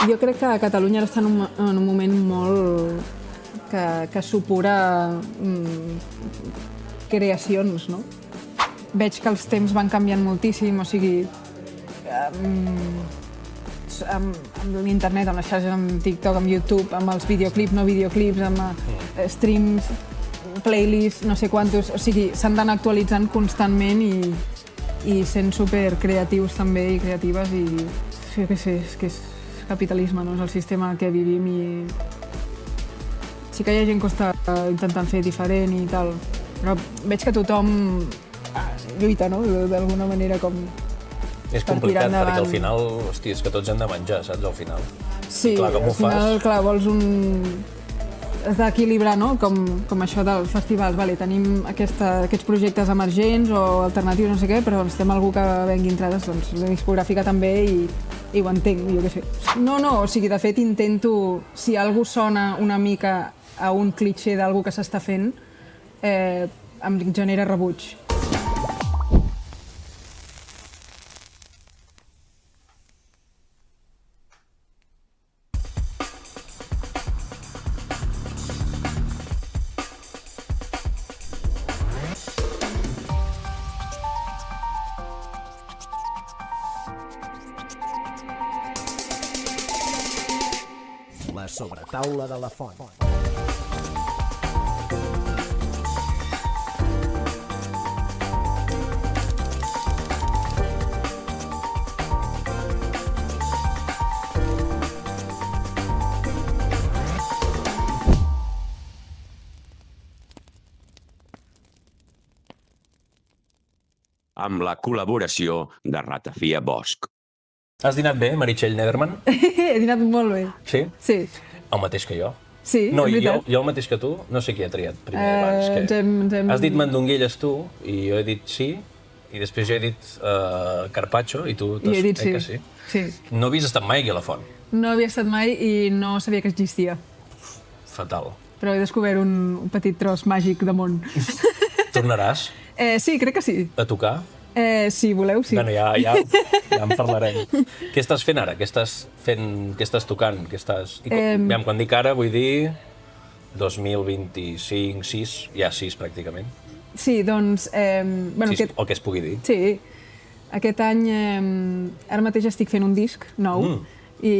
Jo crec que Catalunya ara està en un moment molt que supura creacions, no? Veig que els temps van canviant moltíssim, o sigui, amb l'internet, amb les xarxes, amb TikTok, amb YouTube, amb els videoclips, no videoclips, amb streams, playlists, no sé quantos, o sigui, s'han d'anar actualitzant constantment i sent super creatius també i creatives i jo què sé, és que és capitalisme, no? És el sistema que vivim i sí que hi ha gent que ho està intentant fer diferent i tal, però veig que tothom lluita, no? D'alguna manera com és complicat perquè al final, hòstia, és que tots hem de menjar, saps, al final. Sí, clar, com al final, clar, vols has d'equilibrar, no? Com això dels festivals. Vale, tenim aquests projectes emergents o alternatius, no sé què, però necessitem algú que vengui entrades, doncs la discogràfica també i ho entenc, jo què sé. No, o sigui, de fet intento, si algú sona una mica a un clitxé d'algú que s'està fent, em genera rebuig. La sobretaula de la font. Amb la col·laboració de Ratafia Bosch. Has dinat bé, Meritxell Nederman? He dinat molt bé. Sí? Sí. El mateix que jo. Sí, no, és veritat. jo el mateix que tu, no sé qui ha triat primer abans. Has dit mandonguelles tu, i jo he dit sí, i després jo he dit carpaccio, i tu I he dit sí. Que sí. Sí. No havies estat mai aquí a la font. No havia estat mai i no sabia que existia. Fatal. Però he descobert un petit tros màgic de món. Tornaràs Sí, crec que sí. a tocar? Si voleu, sí. Bueno, ja en parlarem. Què estàs fent ara? Què estàs tocant? Quan dic ara, vull dir 2025, 6, ja 6 pràcticament. Sí, doncs... O que es pugui dir. Sí. Aquest any, ara mateix estic fent un disc nou i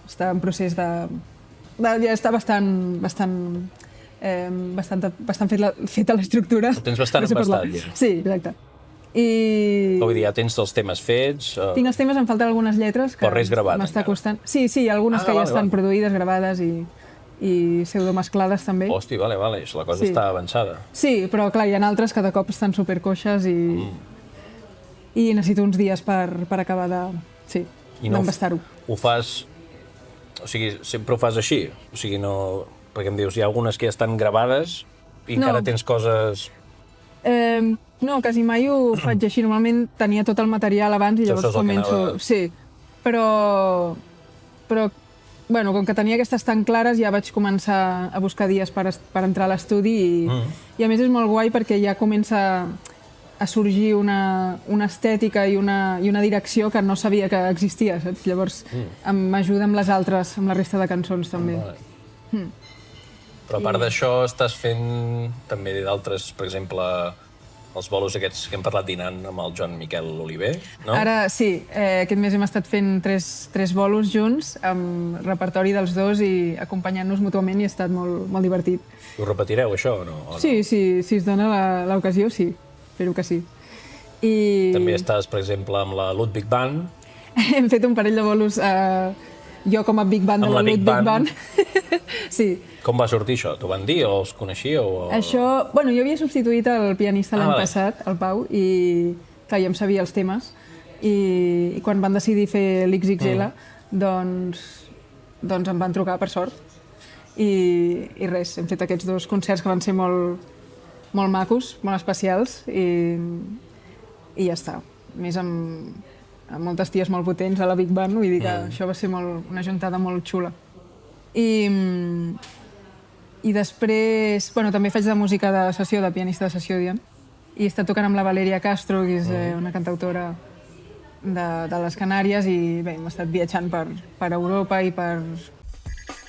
està en procés de... Ja està bastant feta l'estructura. Ho tens bastant embastat, ja. Sí, exacte. Vull dir, ja tens els temes fets... Tinc els temes, em falten algunes lletres que m'està costant. Sí, algunes que ja estan produïdes, gravades i pseudomesclades també. Hosti, vale, la cosa està avançada. Sí, però clar, hi ha altres que de cop estan supercoixes i necessito uns dies per acabar d'embastar-ho. Ho fas... O sigui, sempre ho fas així? O sigui, no... Perquè em dius, hi ha algunes que ja estan gravades i encara tens coses... No, quasi mai ho faig així. Normalment tenia tot el material abans i llavors començo... Sí, però bueno, com que tenia aquestes tan clares ja vaig començar a buscar dies per entrar a l'estudi i a més és molt guai perquè ja comença a sorgir una estètica i una direcció que no sabia que existia, saps? Llavors m'ajuda amb les altres, amb la resta de cançons també. Però a part d'això estàs fent també d'altres, per exemple, els bolos aquests que hem parlat dinant amb el Joan Miquel Oliver, no? Ara sí, aquest mes hem estat fent tres bolos junts, amb repertori dels dos i acompanyant-nos mútuament i ha estat molt divertit. Ho repetireu, això, o no? Sí, si es dona l'ocasió, sí. Espero que sí. També estàs, per exemple, amb la Ludwig Band. Hem fet un parell de bolos, jo com a Big Band de la Ludwig Band. Sí. Com va sortir això? T'ho van dir o els coneixíeu? Això... Bueno, jo havia substituït el pianista l'any passat, el Pau, i clar, ja em sabia els temes. I quan van decidir fer l'XXL, doncs em van trucar, per sort. I res, hem fet aquests dos concerts que van ser molt macos, molt especials, i ja està. A més, amb moltes ties molt potents a la Big Band, vull dir que això va ser una juntada molt xula. I després, bueno, també faig de música de sessió, de pianista de sessió, diguem, i he estat tocant amb la Valeria Castro, que és una cantautora de les Canàries i bé, hem estat viatjant per Europa i per...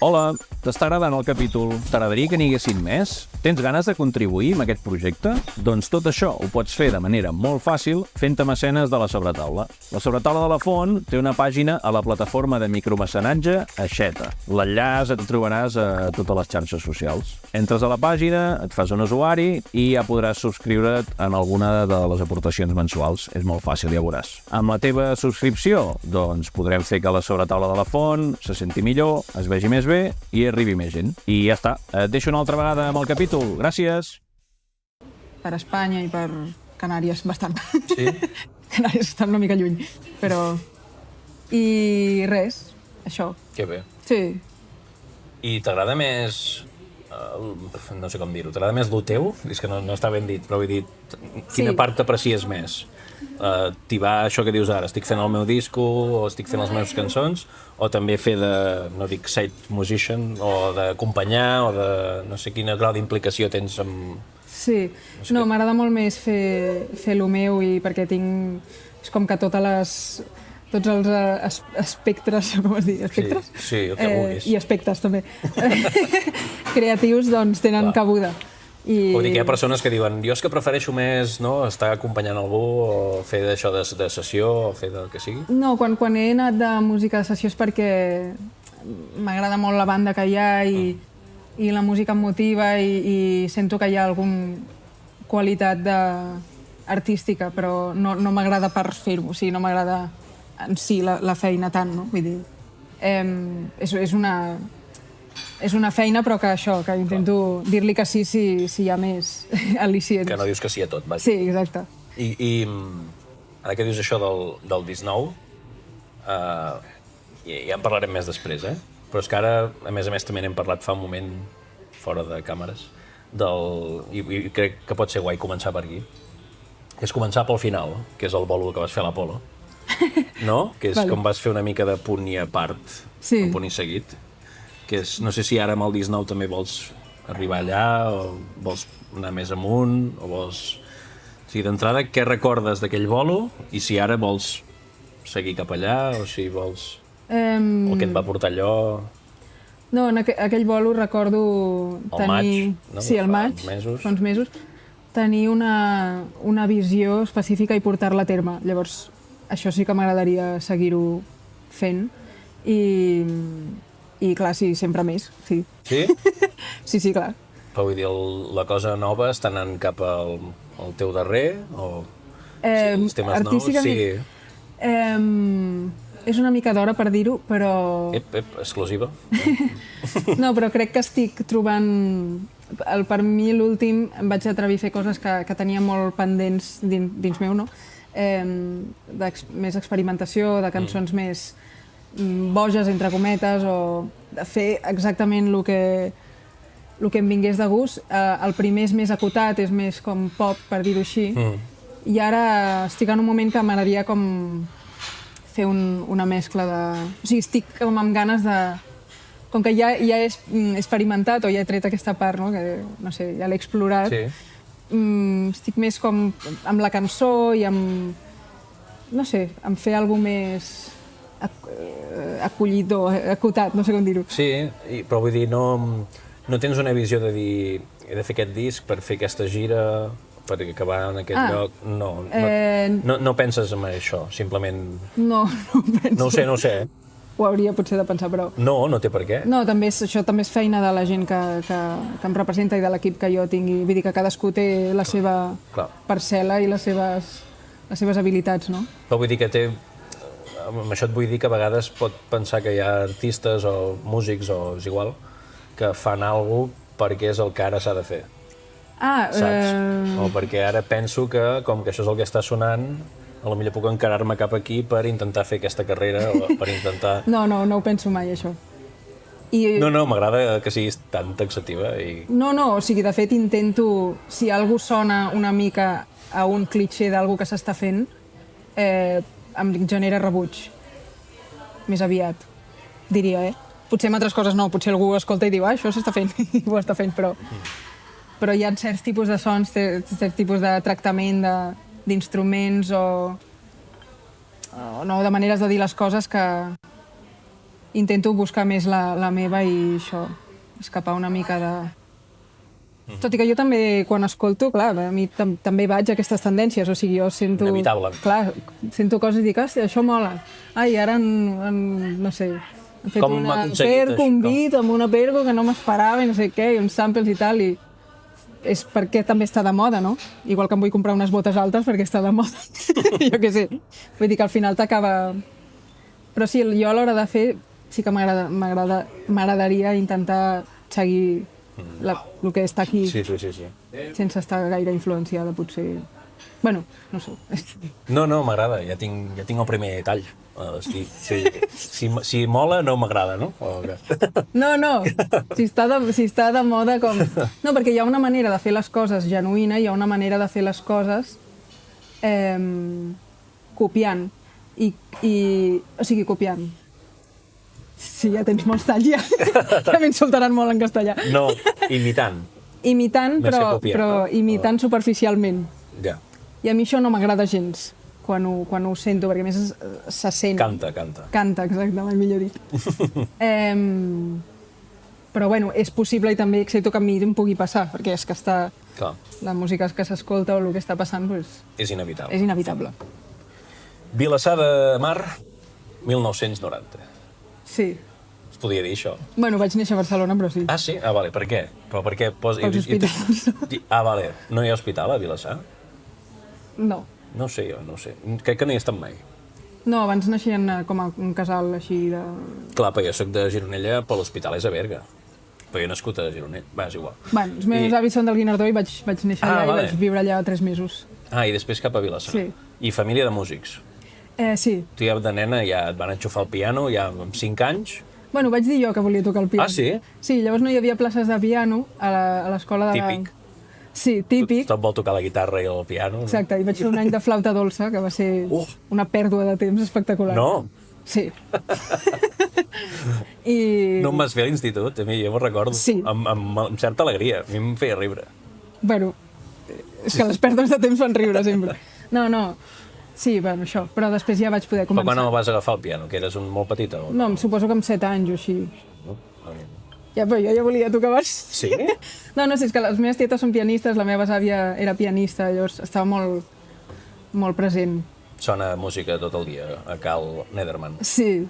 Hola, t'està agradant el capítol? T'agradaria que n'hi haguessin més? Tens ganes de contribuir amb aquest projecte? Doncs tot això ho pots fer de manera molt fàcil fent-te mecenes de la Sobretaula. La Sobretaula de la Font té una pàgina a la plataforma de micromecenatge Aixeta. L'enllaç et trobaràs a totes les xarxes socials. Entres a la pàgina, et fas un usuari i ja podràs subscriure't en alguna de les aportacions mensuals. És molt fàcil, ja veuràs. Amb la teva subscripció, doncs podrem fer que la Sobretaula de la Font se senti millor, es vegi més bé i arribi més gent. I ja està. Et deixo una altra vegada amb el capítol. Gràcies. Per Espanya i per Canàries, bastant. Sí? Canàries estan una mica lluny, però... I res, això. Que bé. Sí. I t'agrada més... no sé com dir-ho, t'agrada més lo teu? És que no està ben dit, però vull dir, quina part t'aprecies més? T'hi va això que dius ara, estic fent el meu disco o estic fent les meves cançons, o també fer de, no dic side musician, o d'acompanyar, o de no sé quina grau d'implicació tens amb... Sí, no, m'agrada molt més fer lo meu i perquè tinc... És com que tots els espectres, com es diu? Espectres? Sí, el que vulguis. I aspectes, també. Creatius, doncs, tenen cabuda. Vull dir que hi ha persones que diuen jo és que prefereixo més estar acompanyant algú o fer d'això de sessió o fer del que sigui. No, quan he anat de música de sessió és perquè m'agrada molt la banda que hi ha i la música em motiva i sento que hi ha alguna qualitat artística, però no m'agrada per fer-ho, o sigui, no m'agrada en si la feina tant, no? Vull dir, és una feina, però que això, que intento dir-li que sí si hi ha més al·licients. Que no dius que sí a tot, vaja. Sí, exacte. I ara que dius això del disc nou, ja en parlarem més després, però és que ara, a més també n'hem parlat fa un moment, fora de càmeres, i crec que pot ser guai començar per aquí, és començar pel final, que és el bolo que vas fer a l'Apolo, no? Que és com vas fer una mica de punt i a part, un punt i seguit. Que és, no sé si ara amb el disc nou també vols arribar allà, o vols anar més amunt, o vols... O sigui, d'entrada, què recordes d'aquell bolo, i si ara vols seguir cap allà, o si vols... O què et va portar allò... No, en aquell bolo recordo tenir... El maig, no? Sí, el maig, fa uns mesos. Tenir una visió específica i portar-la a terme. Llavors, això sí que m'agradaria seguir-ho fent. I clar, sí, sempre més, sí. Sí? Sí, clar. Però vull dir, la cosa nova està anant cap al teu darrer, o els temes nous? Sí. És una mica d'hora per dir-ho, però... Exclusiva. No, però crec que estic trobant... Per mi, l'últim, em vaig atrevir a fer coses que tenia molt pendents dins meu, no? Més experimentació, de cançons més boges, entre cometes, o de fer exactament el que em vingués de gust. El primer és més acotat, és més com pop, per dir-ho així, i ara estic en un moment que m'agradaria com fer una mescla de... O sigui, estic com amb ganes de... Com que ja he experimentat o ja he tret aquesta part, no? Que, no sé, ja l'he explorat, estic més com amb la cançó i amb... No sé, amb fer alguna més... acollidor, acotat, no sé com dir-ho. Sí, però vull dir, no tens una visió de dir he de fer aquest disc per fer aquesta gira, per acabar en aquest lloc... No penses en això, simplement... No penso. No ho sé. Ho hauria potser de pensar, però... No té per què. No, això també és feina de la gent que em representa i de l'equip que jo tingui. Vull dir que cadascú té la seva parcel·la i les seves habilitats, no? Però vull dir que amb això et vull dir que a vegades pot pensar que hi ha artistes o músics, o és igual, que fan alguna cosa perquè és el que ara s'ha de fer. Saps? O perquè ara penso que, com que això és el que està sonant, potser puc encarar-me cap aquí per intentar fer aquesta carrera, o per intentar... No ho penso mai, això. No, m'agrada que siguis tan taxativa i... No, o sigui, de fet intento, si algú sona una mica a un clitxé d'algú que s'està fent, em genera rebuig, més aviat, diria, Potser amb altres coses no, potser algú escolta i diu això s'està fent, i ho està fent, però hi ha certs tipus de sons, certs tipus de tractament d'instruments o no de maneres de dir les coses que intento buscar més la meva i això, escapar una mica de... Tot i que jo també, quan escolto, clar, a mi també vaig a aquestes tendències, o sigui, jo sento... Inevitable. Clar, sento coses i dic, hòstia, això mola. Ai, ara no sé, han fet Com una aconseguit perco, un això? beat amb una perco que no m'esperava i no sé què, i uns samples i tal, i és perquè també està de moda, no? Igual que em vull comprar unes botes altes perquè està de moda. Jo què sé. Vull dir que al final t'acaba... Però sí, jo a l'hora de fer sí que m'agradaria intentar seguir el que està aquí Sí. sense estar gaire influenciada, potser... Bueno, no sé. No, m'agrada, ja tinc el primer tall. Si mola, no m'agrada, no? No, si està de moda com... No, perquè hi ha una manera de fer les coses genuïna, hi ha una manera de fer les coses copiant. O sigui, copiant. Sí, ja tens molts talls, ja m'insultaran molt en castellà. No, imitant. Imitant, Més que però copiant, no? imitant superficialment. Ja. I a mi això no m'agrada gens, quan ho sento, perquè a més se sent. Canta. Canta, exacte, mai millor dit. Però bueno, és possible i també accepto que a mi em pugui passar, perquè és que està... Clar, La música que s'escolta o el que està passant doncs, és inevitable. és inevitable. Vilassar de Mar, 1990. Sí. Es podia dir això? Bueno, vaig néixer a Barcelona, però sí. Ah, sí? Ah, vale, per què? Però per què posa... Pels hospitals. Ah, vale. No hi ha hospital a Vilassar? No. No sé jo, no sé. Crec que no hi he estat mai. No, abans naixien com a un casal així de... Clar, però jo soc de Gironella, però l'hospital és a Berga. Però jo he nascut a Gironella. Va, és igual. Bueno, els meus avis són del Guinardó i vaig néixer allà vale. i vaig viure allà 3 mesos. Ah, i després cap a Vilassar. Sí. I família de músics. Sí. Tu ja de nena ja et van enxufar el piano, ja amb 5 anys. Bueno, vaig dir jo que volia tocar el piano. Ah, sí? Sí, llavors no hi havia places de piano a l'escola de... Típic. Sí, típic. Tothom vol tocar la guitarra i el piano. No? Exacte, i vaig fer un any de flauta dolça, que va ser una pèrdua de temps espectacular. No? Sí. I... No em vas fer a l'institut, a mi, jo m'ho recordo. Sí. Amb certa alegria, a mi em feia riure. Bueno, és que les pèrdues de temps fan riure sempre. No. Sí, bueno, això. Però després ja vaig poder Però començar. quan el vas agafar el piano, que eres un molt petita? O... No, em suposo que amb 7 anys o així. No? Okay. Ja, però jo ja volia tocar abans. Sí? No, és que les meves tietes són pianistes, la meva àvia era pianista, llavors estava molt present. Sona música tot el dia a Cal Nederman. Sí,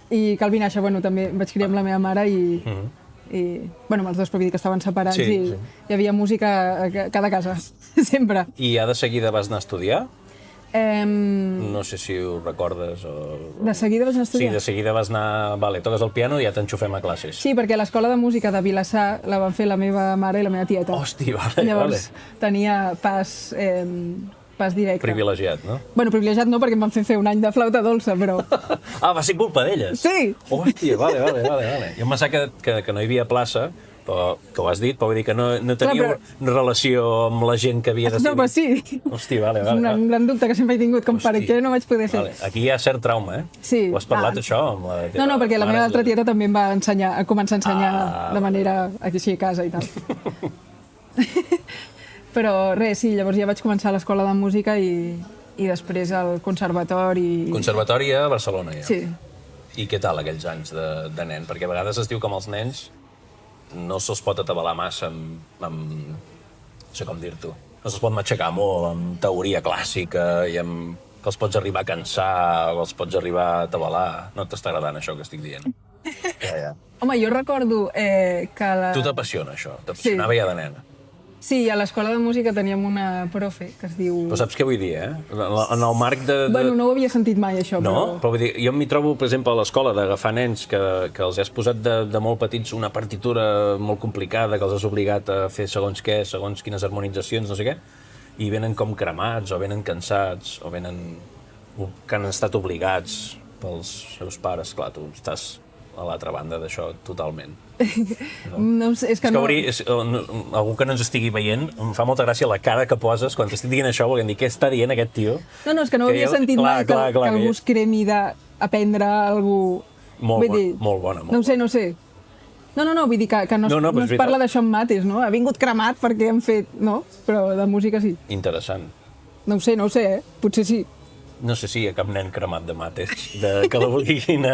i Cal Vinaixa, bueno, també vaig criar amb la meva mare i bueno, amb els dos, però vull dir que estaven separats Sí, i sí. hi havia música a cada casa, sempre. I ja de seguida vas anar a estudiar? De No sé si ho recordes o... seguida vaig anar a Sí, estudiar. de seguida vas anar... Vale, toques el piano i ja t'enxufem a classes. Sí, perquè l'escola de música de Vilassar la van fer la meva mare i la meva tieta. Hosti, vale, Llavors tenia pas directe. Privilegiat, no? Bueno, privilegiat no, perquè em van fer un any de flauta dolça, però... Ah, va ser culpa d'elles? Sí! Hòstia, vale. Jo em pensava que no hi havia plaça, però, que ho has dit, però vull dir que no teníeu una relació amb la gent que havia decidit. No, però sí. Hòstia, vale. És un gran dubte que sempre he tingut, com per Hosti. què no vaig poder fer. Vale. Aquí hi ha cert trauma, eh? Sí. Ho has parlat, Ah. això, amb la teva No, perquè la mare? meva altra tieta també em va començar a ensenyar Ah, de manera així a casa i tal. Però res, sí, llavors ja vaig començar a l'escola de música i després al conservatori. Conservatori a Barcelona, ja. Sí. I què tal aquells anys de nen? Perquè a vegades es diu que amb els nens no se'ls pot atabalar massa amb no sé com dir-t'ho. No se'ls pot matxacar molt amb teoria clàssica i amb que els pots arribar a cansar o els pots arribar a atabalar. No t'està agradant això que estic dient? Ja. Home, jo recordo que la... Tu t'apassiona això? T'apassionava ja de nena? Sí, a l'escola de música teníem una profe que es diu... Però saps què vull dir, eh? En el marc de... Bueno, no ho havia sentit mai, això, No? Però vull dir, jo m'hi trobo, per exemple, a l'escola, d'agafar nens que els has posat de molt petits una partitura molt complicada, que els has obligat a fer segons què, segons quines harmonitzacions, no sé què, i venen com cremats, o venen cansats, o venen... que han estat obligats pels seus pares. Clar, tu estàs a l'altra banda d'això totalment. No, és que no... Algú que no ens estigui veient, em fa molta gràcia la cara que poses quan t'estic dient això, perquè em dic, què està dient aquest tio? No, és que no havia sentit mai que algú es cremi d'aprendre alguna cosa... Molt bona. No ho sé. No, vull dir que no es parla d'això en mates, no? Ha vingut cremat perquè hem fet... No? Però de música sí. Interessant. No ho sé, potser sí. no sé si hi ha cap nen cremat de mates, que la vulguin...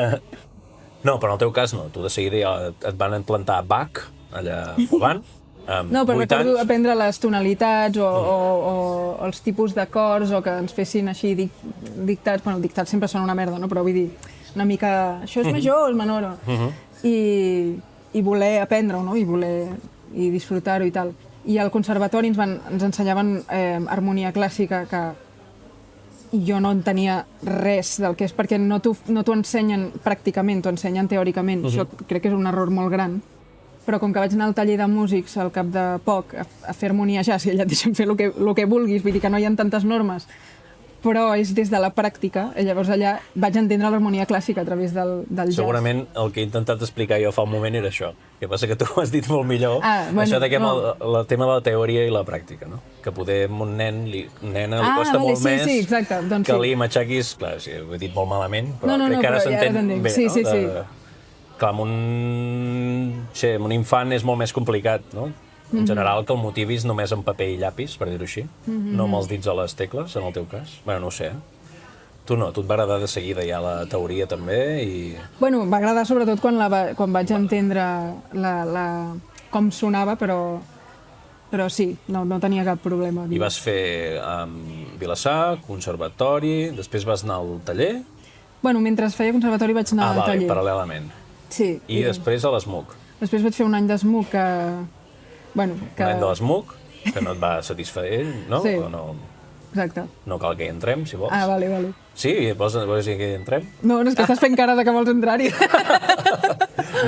No, però en el teu cas no. Tu de seguida ja et van implantar Bach, allà avant, amb No, però 8 recordo anys. aprendre les tonalitats o els tipus d'acords o que ens fessin així dictats. Bueno, dictats sempre són una merda, no? Però vull dir, una mica... Això és major o és menor? I voler aprendre-ho, no? I disfrutar-ho i tal. I al conservatori ens ensenyaven harmonia clàssica, que jo no entenia res del que és, perquè no t'ho ensenyen pràcticament, t'ho ensenyen teòricament. Això crec que és un error molt gran. Però com que vaig anar al taller de músics al cap de poc a fer harmonia jazz, i allà et deixen fer el que vulguis, vull dir que no hi ha tantes normes, però és des de la pràctica, i llavors allà vaig entendre l'harmonia clàssica a través del jazz. Segurament el que he intentat explicar jo fa un moment era això. El que passa que tu ho has dit molt millor. Bueno, això de que no. el tema de la teoria i la pràctica, no? Que poder a un nena li costa vale, molt més sí, exacte, doncs que sí. li matxaquis... Clar, sí, ho he dit molt malament, però No, crec que ara però ja s'entén t'entenc. bé, Sí, no? sí, sí. Clar, amb un infant és molt més complicat, no? En general, que el motivis només en paper i llapis, per dir-ho així, no amb els dits a les tecles, en el teu cas. Bueno, no ho sé. Tu no, tu et va agradar de seguida ja la teoria també i... Bueno, va agradar sobretot quan vaig entendre com sonava, però sí, no tenia cap problema. I vas fer Vilassar, conservatori, després vas anar al taller... Bueno, mentre feia conservatori vaig anar al taller. paral·lelament. Sí. I després a l'ESMUC. Després vaig fer un any d'ESMUC que... Bueno, que... Un any de l'ESMUC, que no et va satisfer, no? Sí. O no, Exacte. no cal que hi entrem, si vols. Vale. Sí? Vols dir que hi entrem? No, és que estàs fent cara de que vols entrar-hi.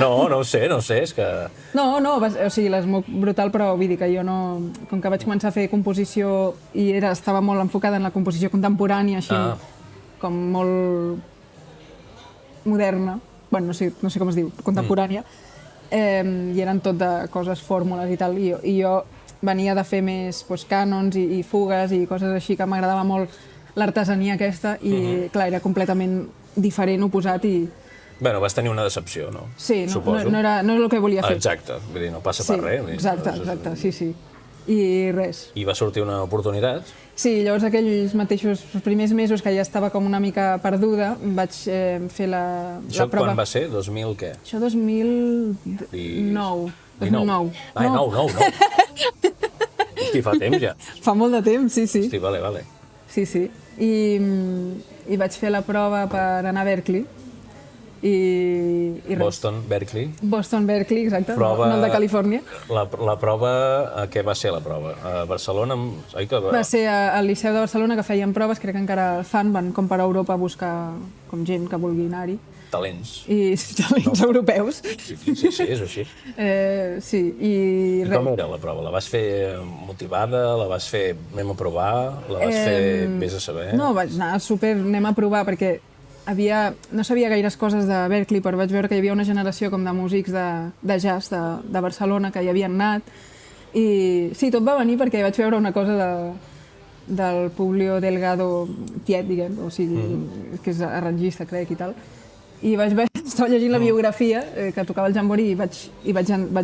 No ho sé, és que... No, o sigui, l'ESMUC brutal, però vull dir que jo no... Com que vaig començar a fer composició i estava molt enfocada en la composició contemporània, així, com molt moderna, bueno, no sé com es diu, contemporània, i eren tot de coses, fórmules i tal, i jo venia de fer més cànons i fugues i coses així, que m'agradava molt l'artesania aquesta, i clar, era completament diferent, oposat, i... Bueno, vas tenir una decepció, no? Sí, Suposo. no era el que volia fer. Exacte, vull dir, no passa per res. Vull dir, Exacte, sí. I res. I va sortir una oportunitat? Sí, llavors aquells mateixos primers mesos que ja estava com una mica perduda, vaig fer la prova. Quan va ser? 2000 què? Això 2009. 2009. Ai, no. Hosti, fa temps ja. Fa molt de temps, sí. Hosti, vale. Sí. I vaig fer la prova per anar a Berkeley. I res. Boston, Berkeley, exacte, prova... no el de Califòrnia. La prova, què va ser la prova? A Barcelona? Va ser al Liceu de Barcelona, que feien proves, crec que encara fan, van com per Europa a buscar com gent que vulgui anar-hi. Talents. I talents europeus. Sí, és així. Sí, i res. Com era la prova? La vas fer motivada? La vas fer anem a provar? La vas fer vés a saber? No, vaig anar super anem a provar, perquè no sabia gaires coses de Berkeley, però vaig veure que hi havia una generació com de músics de jazz de Barcelona que hi havien anat. I sí, tot va venir perquè vaig veure una cosa del Publio Delgado tiet, diguem, o sigui, que és arrangista, crec, i tal. I estava llegint la biografia, que tocava el jambori, i vaig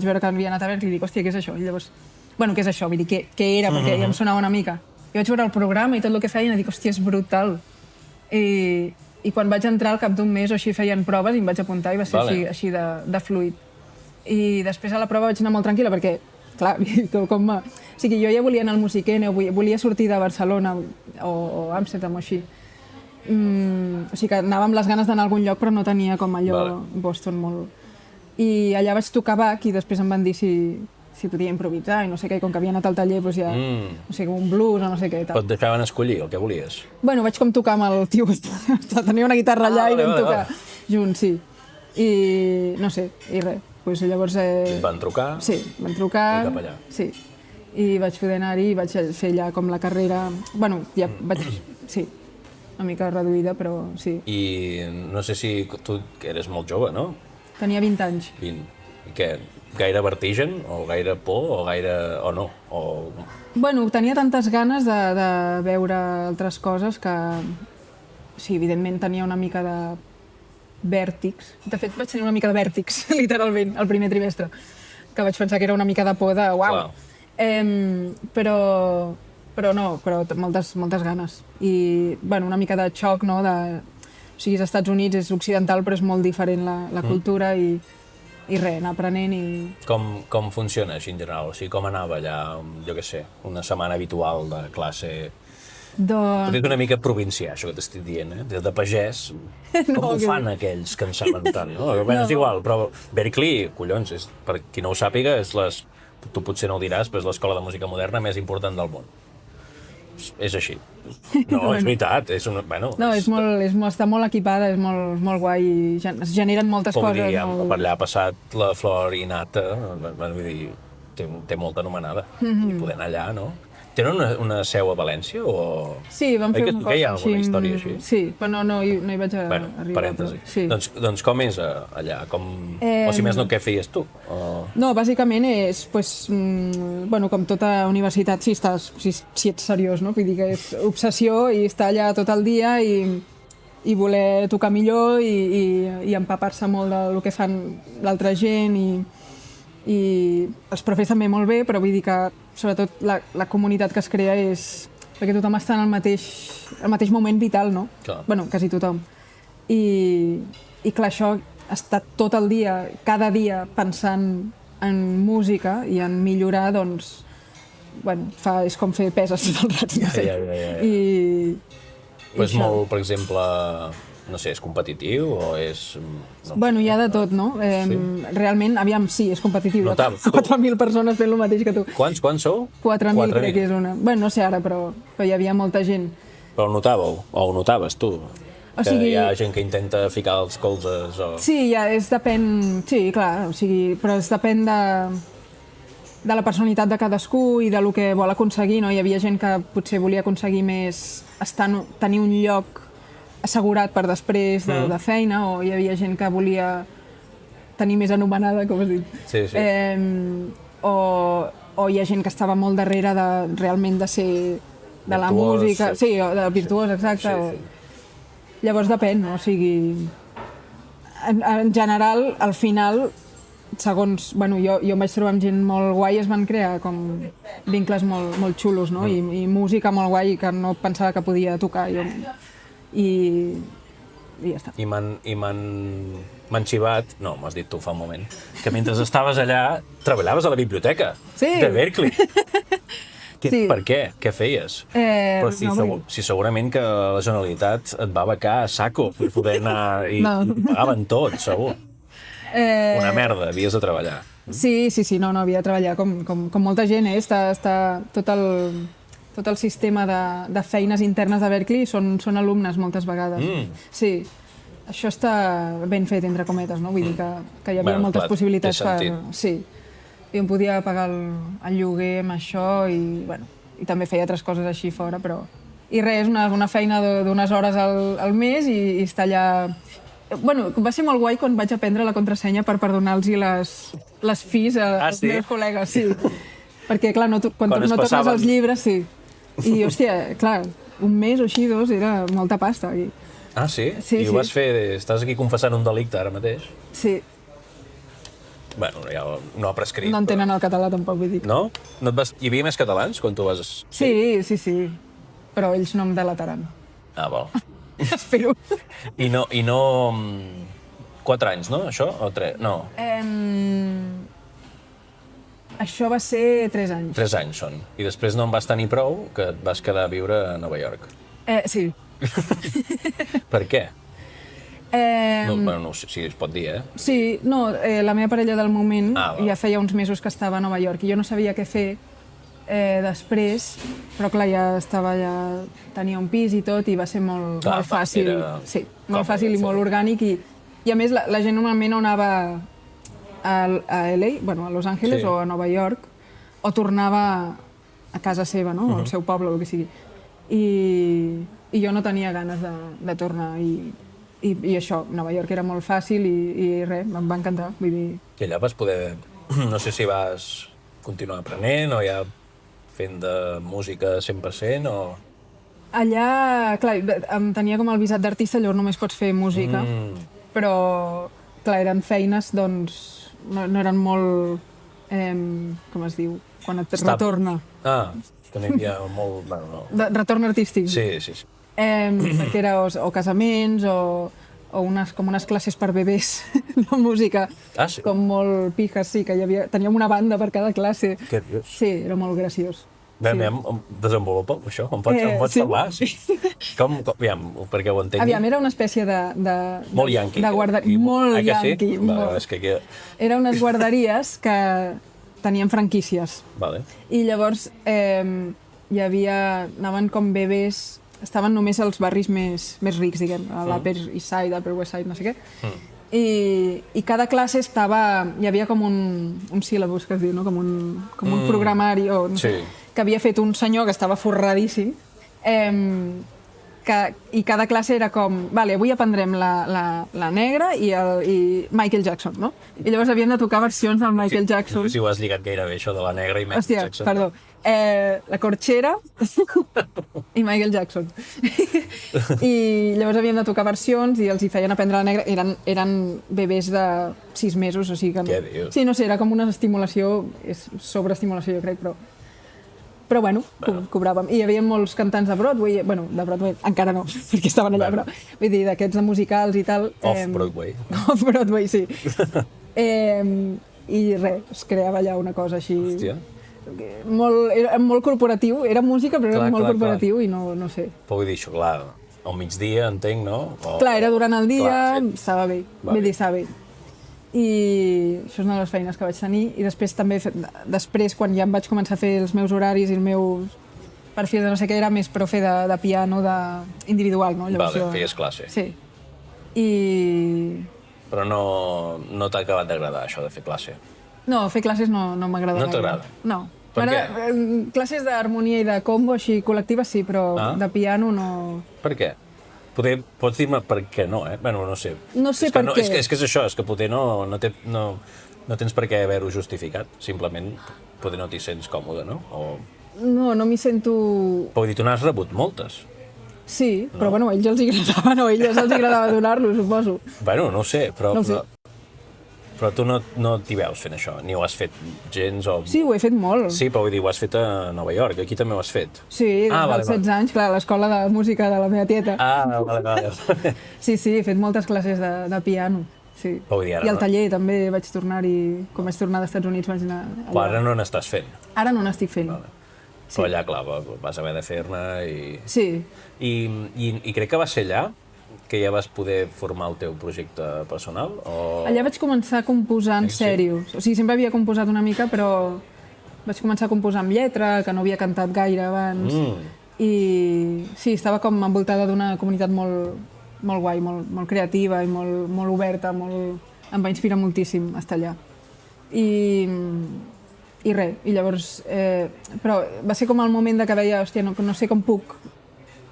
veure que havia anat a Berkeley i dic, hòstia, què és això? I llavors, bueno, què és això? Vull dir, què era? Perquè ja em sonava una mica. I vaig veure el programa i tot el que feien i dic, hòstia, és brutal. I quan vaig entrar al cap d'un mes o així feien proves i em vaig apuntar i va ser així de fluid. I després a la prova vaig anar molt tranquil·la perquè, clar, o sigui, jo ja volia anar al Musiquene, volia sortir de Barcelona o Amsterdam o així. O sigui que anava amb les ganes d'anar a algun lloc però no tenia com allò Boston molt... I allà vaig tocar Bach i després em van dir si podia improvisar i no sé què, i com que havia anat al taller doncs ja, no sé, un blues o no sé què i tal. Et deixaven escollir el que volies? Bueno, vaig com tocar amb el tio que tenia una guitarra allà i vam tocar junts, sí. I no sé, i res. Pues llavors... Et van trucar? Sí, van trucar. I cap allà? Sí. I vaig poder anar-hi i vaig fer allà com la carrera... Bueno, ja vaig... Sí, una mica reduïda, però sí. I no sé si tu, que eres molt jove, no? Tenia 20 anys. 20. I què? Gaire vertigen? O gaire por? O gaire... o no? Bueno, tenia tantes ganes de veure altres coses que... Sí, evidentment tenia una mica de vèrtics. De fet, vaig tenir una mica de vèrtics, literalment, el primer trimestre. Que vaig pensar que era una mica de por de... Uau! Però però moltes ganes. I, bueno, una mica de xoc, no? O sigui, als Estats Units és occidental, però és molt diferent la cultura i res, anar aprenent i... Com funciona així en general? O sigui, com anava allà, jo què sé, una setmana habitual de classe? Doncs... Però és una mica provincià, això que t'estic dient, de pagès. Com ho fan aquells que en saben tant? No? És igual, però Berklee, collons, per qui no ho sàpiga, tu potser no ho diràs, però és l'escola de música moderna més important del món. És així. No, és veritat. Està molt equipada, és molt guai, es generen moltes coses. Per allà ha passat la Flor i Nata, vull dir, té molta anomenada. I poder anar allà, no? Tenen una seu a València o...? Sí, vam fer una cosa hi ha alguna història així? Sí, però no hi vaig arribar. Parèntesi. Sí. Doncs com és allà? O si més no, què feies tu? No, bàsicament és, com tota universitat, si ets seriós, no? Vull dir que és obsessió i estar allà tot el dia i voler tocar millor i empapar-se molt del que fan l'altra gent i els profes també molt bé, però vull dir que sobretot la comunitat que es crea és perquè tothom està en el mateix moment vital, no? Clar. Bueno, quasi tothom. I clar, això estar tot el dia, cada dia, pensant en música i en millorar, doncs, bueno, és com fer peses tot el rato, no sé. Però és molt, per exemple, no sé, és competitiu o és... No, bueno, hi ha de tot, no? Realment, aviam, sí, és competitiu. No tant. 4.000 persones fent el mateix que tu. Quants sou? 4.000 crec que és una. Bueno, no sé ara, però hi havia molta gent. Però ho notàveu? O ho notaves, tu? O sigui... Que hi ha gent que intenta ficar els colzes o... Sí, depèn... Sí, clar, o sigui, però depèn de la personalitat de cadascú i del que vol aconseguir, no? Hi havia gent que potser volia aconseguir més tenir un lloc assegurat per després de feina, o hi havia gent que volia tenir més anomenada, com has dit. Sí. O hi ha gent que estava molt darrere realment de ser de la música. Sí, de virtuós, exacte. Sí. Llavors depèn, no? O sigui... En general, al final, segons... Bueno, jo em vaig trobar amb gent molt guai, es van crear com vincles molt xulos, no? I música molt guai que no pensava que podia tocar. I ja està. I m'han xivat, no, m'has dit tu fa un moment, que mentre estaves allà treballaves a la biblioteca de Berklee. Sí. Per què? Què feies? Però si segurament que la Generalitat et va becar a saco per poder anar i pagaven tot, segur. Una merda, havies de treballar. Sí, no, havia de treballar com molta gent, està tot el sistema de feines internes de Berklee són alumnes moltes vegades. Sí, això està ben fet, entre cometes, no? Vull dir que hi havia moltes possibilitats per... Sí, i em podia pagar el lloguer amb això i també feia altres coses així fora, però... I res, una feina d'unes hores al mes i estar allà... Bueno, va ser molt guai quan vaig aprendre la contrasenya per perdonar-los les fees als meus col·legues, sí. Perquè, clar, quan no tornes els llibres, sí. I, hòstia, clar, un mes o així, 2, era molta pasta. Ah, sí? Sí, I ho vas fer... Estàs aquí confessant un delicte ara mateix? Sí. Bueno, ja no ha prescrit. No entenen el català, tampoc, vull dir. No? Hi havia més catalans quan tu vas... Sí. Però ells no em delataran. Ah, val. Espero. I no... 4 anys, no, això? O 3? No. Això va ser 3 anys. 3 anys són. I després no en vas tenir prou que et vas quedar a viure a Nova York. Sí. Per què? No sé si es pot dir, Sí, no, la meva parella del moment ja feia uns mesos que estava a Nova York i jo no sabia què fer després, però clar, tenia un pis i tot i va ser molt fàcil. Sí, molt fàcil i molt orgànic i a més la gent normalment no anava a LA, bueno, a Los Angeles o a Nova York, o tornava a casa seva, no? Al seu poble, o el que sigui. I jo no tenia ganes de tornar i això, Nova York era molt fàcil i res, em va encantar, vull dir... I allà vas poder... No sé si vas continuar aprenent o ja fent de música 100% o... Allà, clar, em tenia com el visat d'artista, llavors només pots fer música, però, clar, eren feines, doncs, no eren molt... com es diu? Quan et retorna. També hi havia molt... Bueno, no. De retorn artístic. Sí. Perquè era o casaments o com unes classes per bebès de música. Ah, sí? Com molt pijas, sí, que teníem una banda per cada classe. Que dius? Sí, era molt graciós. Bé, desenvolupa això, em pots parlar? Sí. Com, aviam, perquè ho entengui. Aviam, era una espècie de molt yanqui. De guarderia. Molt yanqui. Sí? Molt. És que... Era unes guarderies que tenien franquícies. Vale. I llavors anaven com bebès, estaven només als barris més rics, diguem, a l'Upper East Side, Upper West Side, no sé què. I cada classe hi havia com un síl·labus, que es diu, no? com un programari, o no sé, que havia fet un senyor que estava forradíssim, i cada classe era com, vale, avui aprendrem la negra i Michael Jackson, no? I llavors havien de tocar versions del Michael Jackson. No sé si ho has lligat gairebé, això de la negra i Michael Jackson. Perdó. La Corchera i Michael Jackson. I llavors havien de tocar versions i els hi feien aprendre la negra. Eren bebès de 6 mesos, o sigui que... Què dius? Sí, no sé, era com una estimulació, sobreestimulació, jo crec, però bueno, cobràvem. I hi havia molts cantants de Broadway, bueno, de Broadway encara no, perquè estaven allà, però vull dir, d'aquests de musicals i tal... Off-Broadway. Off-Broadway, sí. I res, es creava allà una cosa així... Hòstia. Era molt corporatiu, era música però era molt corporatiu i no sé. Però vull dir això, clar, al migdia, entenc, no? Clar, era durant el dia, estava bé, vull dir, estava bé. I això és una de les feines que vaig tenir. I després també, quan ja em vaig començar a fer els meus horaris i el meu perfil de no sé què, era més profe de piano individual, no? Vale, feies classe. Sí. Però no t'ha acabat d'agradar això de fer classe? No, fer classes no m'agrada gaire. No t'agrada? No. Per què? Classes d'harmonia i de combo, així, col·lectives sí, però de piano no... Per què? Pots dir-me per què no, eh? Bueno, no sé. No sé per què. És que és això, és que potser no tens per què haver-ho justificat. Simplement, potser no t'hi sents còmode, no? No m'hi sento... Però vull dir, tu n'has rebut moltes. Sí, però bueno, a ells els agradava, no? A ells els agradava donar-lo, suposo. Bueno, no ho sé, però... No ho sé. Però tu no t'hi veus fent això, ni ho has fet gens o... Sí, ho he fet molt. Sí, però vull dir, ho has fet a Nova York, aquí també ho has fet. Sí, dels 16 anys, clar, a l'escola de música de la meva tieta. Ah, vale. Sí, he fet moltes classes de piano, sí. I al taller també vaig tornar-hi, com vaig tornar dels Estats Units vaig anar allà. Però ara no n'estàs fent? Ara no n'estic fent. Però allà, clar, vas haver de fer-ne i... Sí. I crec que va ser allà que ja vas poder formar el teu projecte personal? Allà vaig començar a composar en sèrio. O sigui, sempre havia composat una mica, però vaig començar a composar amb lletra, que no havia cantat gaire abans. I sí, estava com envoltada d'una comunitat molt guai, molt creativa i molt oberta, em va inspirar moltíssim estar allà. I res, i llavors... Però va ser com el moment que veia, hòstia, no sé com puc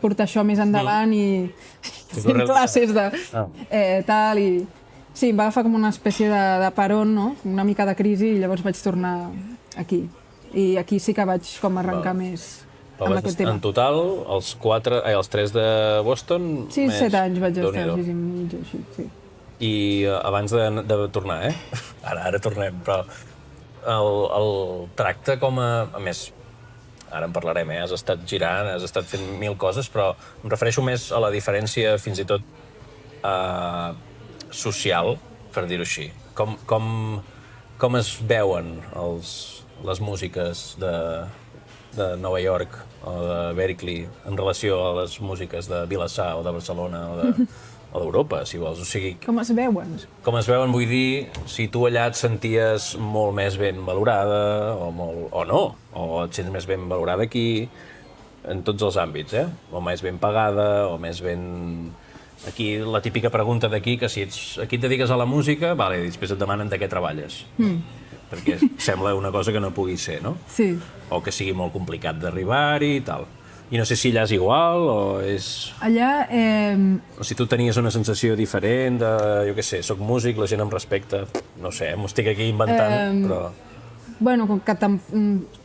portar això més endavant i fent classes de tal i... Sí, em va agafar com una espècie de parón, no? Una mica de crisi i llavors vaig tornar aquí. I aquí sí que vaig com arrencar més amb aquest tema. En total, els 3 de Boston... 6-7 anys vaig estar, 6 i mig, així, sí. I abans de tornar, Ara tornem, però el tracte com a més... Ara en parlarem, has estat girant, has estat fent 1000 coses, però em refereixo més a la diferència fins i tot social, per dir-ho així. Com es veuen les músiques de Nova York o de Berkeley en relació a les músiques de Vilassar o de Barcelona o d'Europa, si vols. O sigui, com es veuen? Com es veuen, vull dir, si tu allà et senties molt més ben valorada o no, o et sents més ben valorada aquí, en tots els àmbits, o més ben pagada, o més ben... Aquí, la típica pregunta d'aquí, que si aquí et dediques a la música, vale, després et demanen de què treballes. Perquè sembla una cosa que no pugui ser, no? Sí. O que sigui molt complicat d'arribar-hi i tal. I no sé si allà és igual o és... Allà... O si tu tenies una sensació diferent de, jo què sé, soc músic, la gent em respecta, no sé, m'ho estic aquí inventant, però... Bueno, com que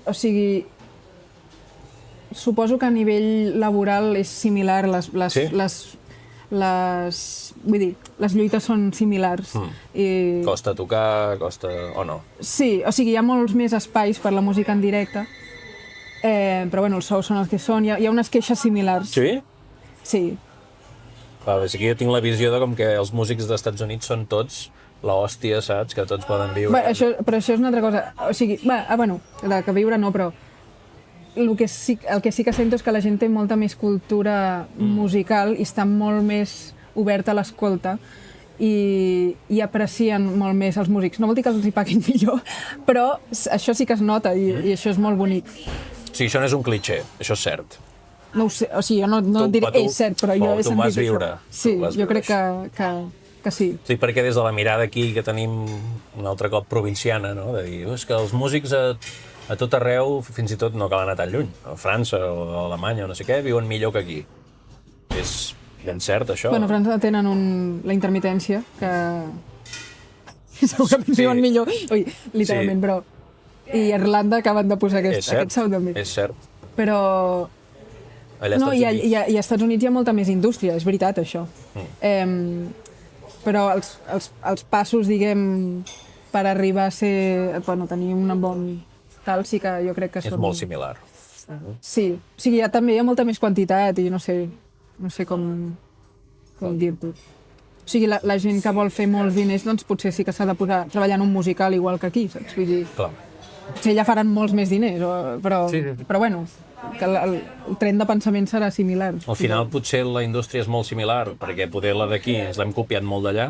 o sigui... Suposo que a nivell laboral és similar, vull dir, les lluites són similars. Costa tocar, costa... o no? Sí, o sigui, hi ha molts més espais per la música en directe Però bueno, els sous són els que són. Hi ha unes queixes similars. Sí? Sí. Clar, aquí jo tinc la visió de com que els músics dels Estats Units són tots l'hòstia, saps? Que tots poden viure. Però això és una altra cosa. O sigui, bueno, que viure no, però el que sí que sento és que la gent té molta més cultura musical i està molt més oberta a l'escolta i aprecien molt més els músics. No vol dir que els hi paguin millor, però això sí que es nota i això és molt bonic. Sí, això no és un cliché, això és cert. No ho sé, o sigui, jo no diré és cert, però jo he sentit vas viure, això. Sí, jo crec que sí. Sí, perquè des de la mirada aquí que tenim un altre cop provinciana, no? De dir, és que els músics a tot arreu, fins i tot no cal anar tan lluny, a França o a Alemanya o no sé què, viuen millor que aquí. És ben cert, això. Bueno, a França tenen la intermitència, que segurament viuen millor, literalment, però... I a Irlanda acaben de posar aquest sound també. És cert. Però... Allà no, i a Estats Units hi ha molta més indústria, és veritat, això. Però els passos, diguem, per arribar a ser... Bueno, tenir un bon tal, sí que jo crec que són... És molt similar. Sí, o sigui, també hi ha molta més quantitat i no sé com dir-t'ho. O sigui, la gent que vol fer molts diners, doncs potser sí que s'ha de posar a treballar en un musical igual que aquí, saps? Vull dir... Clar. Potser ja faran molts més diners, però bueno, que el tren de pensament serà similar. Al final potser la indústria és molt similar, perquè poder la d'aquí ens l'hem copiat molt d'allà,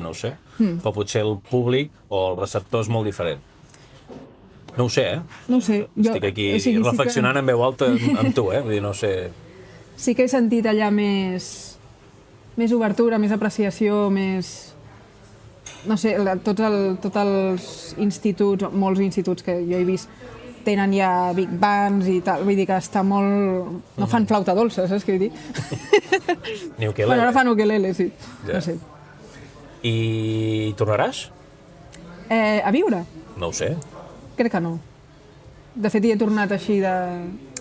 no ho sé, però potser el públic o el receptor és molt diferent. No ho sé, No ho sé. Estic aquí reflexionant en veu alta amb tu, vull dir, no sé... Sí que he sentit allà més obertura, més apreciació, més... No sé, tots els instituts, molts instituts que jo he vist, tenen ja big bands i tal, vull dir que està molt... No fan flauta dolça, saps què vull dir? Ni ukelele. Bueno, ara fan ukelele, sí. Ja. No sé. I tornaràs? A viure? No ho sé. Crec que no. De fet, hi he tornat així de...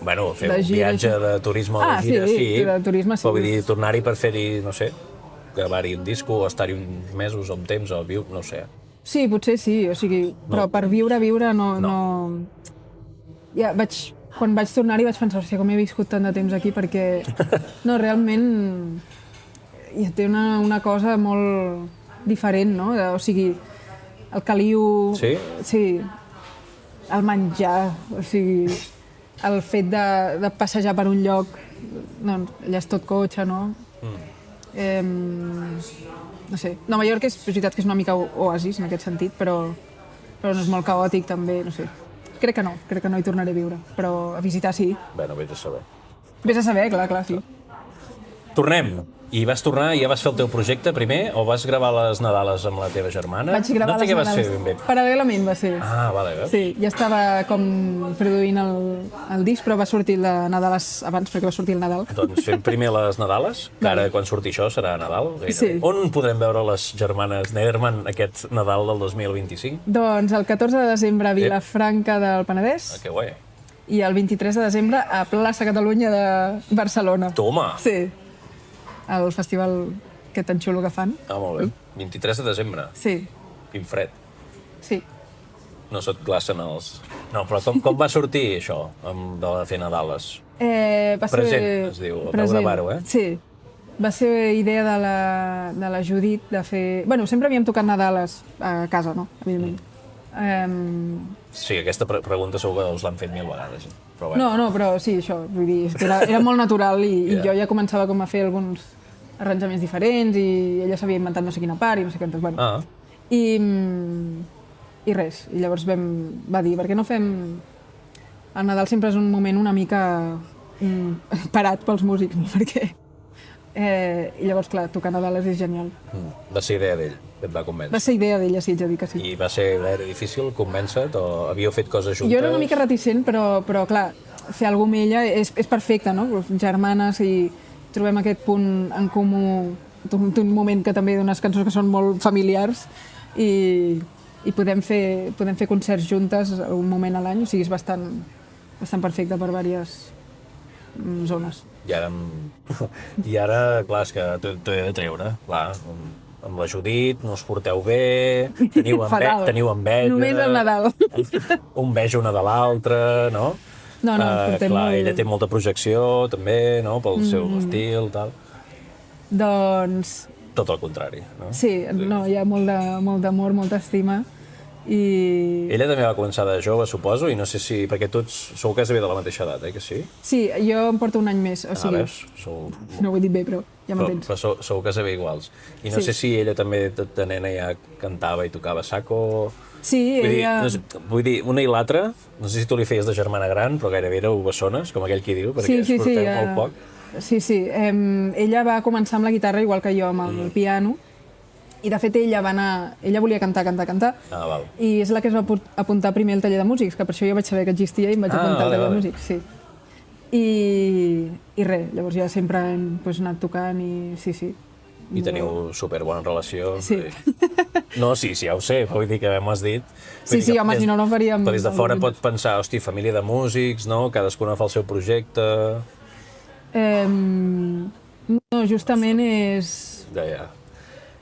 Bueno, fer de un gira, viatge de turisme o de gira, sí. De turisme, sí. Però vull dir, tornar-hi per fer-hi, no sé, gravar-hi un disco o estar-hi uns mesos o un temps o viu, no sé. Sí, potser sí, o sigui, però per viure no. Ja quan vaig tornar-hi vaig pensar, hòstia, com he viscut tant de temps aquí, perquè no, realment ja té una cosa molt diferent, no? O sigui, el caliu... Sí? Sí, el menjar, o sigui, el fet de passejar per un lloc, no, allà és tot cotxe, no? No sé, Nova York és veritat que és una mica oasis en aquest sentit, però no és molt caòtic també, no sé. Crec que no hi tornaré a viure, però a visitar sí. Bueno, vés a saber. Vés a saber, clar, sí. Tornem. I vas tornar i ja vas fer el teu projecte primer o vas gravar les Nadales amb la teva germana? Vaig gravar no sé les què vas Nadales. fer ben bé. Paral·lelament va ser. Ah, vale, veus? Sí, ja estava com produint el disc, però va sortir de Nadales abans, perquè va sortir el Nadal. Doncs fem primer les Nadales, que ara quan surti això serà Nadal. Gairebé. Sí. On podrem veure les germanes Nederman aquest Nadal del 2025? Doncs el 14 de desembre a Vilafranca del Penedès Que guai. i el 23 de desembre a Plaça Catalunya de Barcelona. Toma! Sí, el festival que tan xulo que fan. Ah, molt bé. 23 de desembre. Sí, Quin fred. sí. No se't glacen els... No, però com va sortir això, de fer Nadales? Va ser... Present, es diu, vau gravar-ho, Sí. Va ser idea de la Judit de fer... Bueno, sempre havíem tocat Nadales a casa, no? Evidentment. Sí, aquesta pregunta segur que us l'han fet 1000 vegades. Però bueno. No, però sí, això, vull dir, és que era molt natural i Ja. jo ja començava com a fer alguns arranjaments diferents i ella s'havia inventat no sé quina part i no sé quantes, bueno. Ah, I res, i llavors va dir, perquè no fem... El Nadal sempre és un moment una mica parat pels músics, no? Perquè... I llavors, clar, tocar Nadales és genial. va ser idea d'ell, et va convèncer. Va ser idea d'ella, sí, ja dic que sí. I va ser gaire difícil convèncer-te o havíeu fet coses juntes? Jo era una mica reticent, però clar, fer alguna cosa amb ella és perfecte, no? Germanes i trobem aquest punt en comú d'un moment que també d'unes cançons que són molt familiars i podem fer concerts juntes un moment a l'any, o sigui, és bastant perfecte per diverses zones. I ara, clar, és que t'ho he de treure, clar, amb la Judit, no us porteu bé, teniu enveja... Només el Nadal. Un beja una de l'altra, no? No, ens portem clar, molt... ella té molta projecció, també, no?, pel seu estil, tal. Doncs Tot el contrari, no? sí, no, hi ha molt d'amor, molta estima. I... Ella també va començar de jove, suposo, i no sé si... Perquè tots sou quasi de la mateixa edat, que sí? Sí, jo em porto un any més, o sigui... veus? Sou... No ho he dit bé, però ja m'entens. Però sou quasi bé iguals. I no Sí. sé si ella també, de nena, ja cantava i tocava saco... Sí, ella... Vull dir, una i l'altra, no sé si tu li feies de germana gran, però gairebé éreu bessones, com aquell qui diu, perquè Sí, porteu molt poc. Sí, sí. Ella va començar amb la guitarra igual que jo amb el piano, i de fet ella volia cantar. Ah, val. I és la que es va apuntar primer al taller de músics, que per això jo vaig saber que existia i em vaig apuntar al taller de músics, sí. I res, llavors ja sempre hem anat tocant i sí. I teniu superbona relació. Sí. No, sí, ja ho sé, vull dir que m'ho has dit. Vull dir Sí, que home, si no, no faríem... Però des de fora pot pensar, hosti, família de músics, no? Cadascuna fa el seu projecte... No, justament és Ja.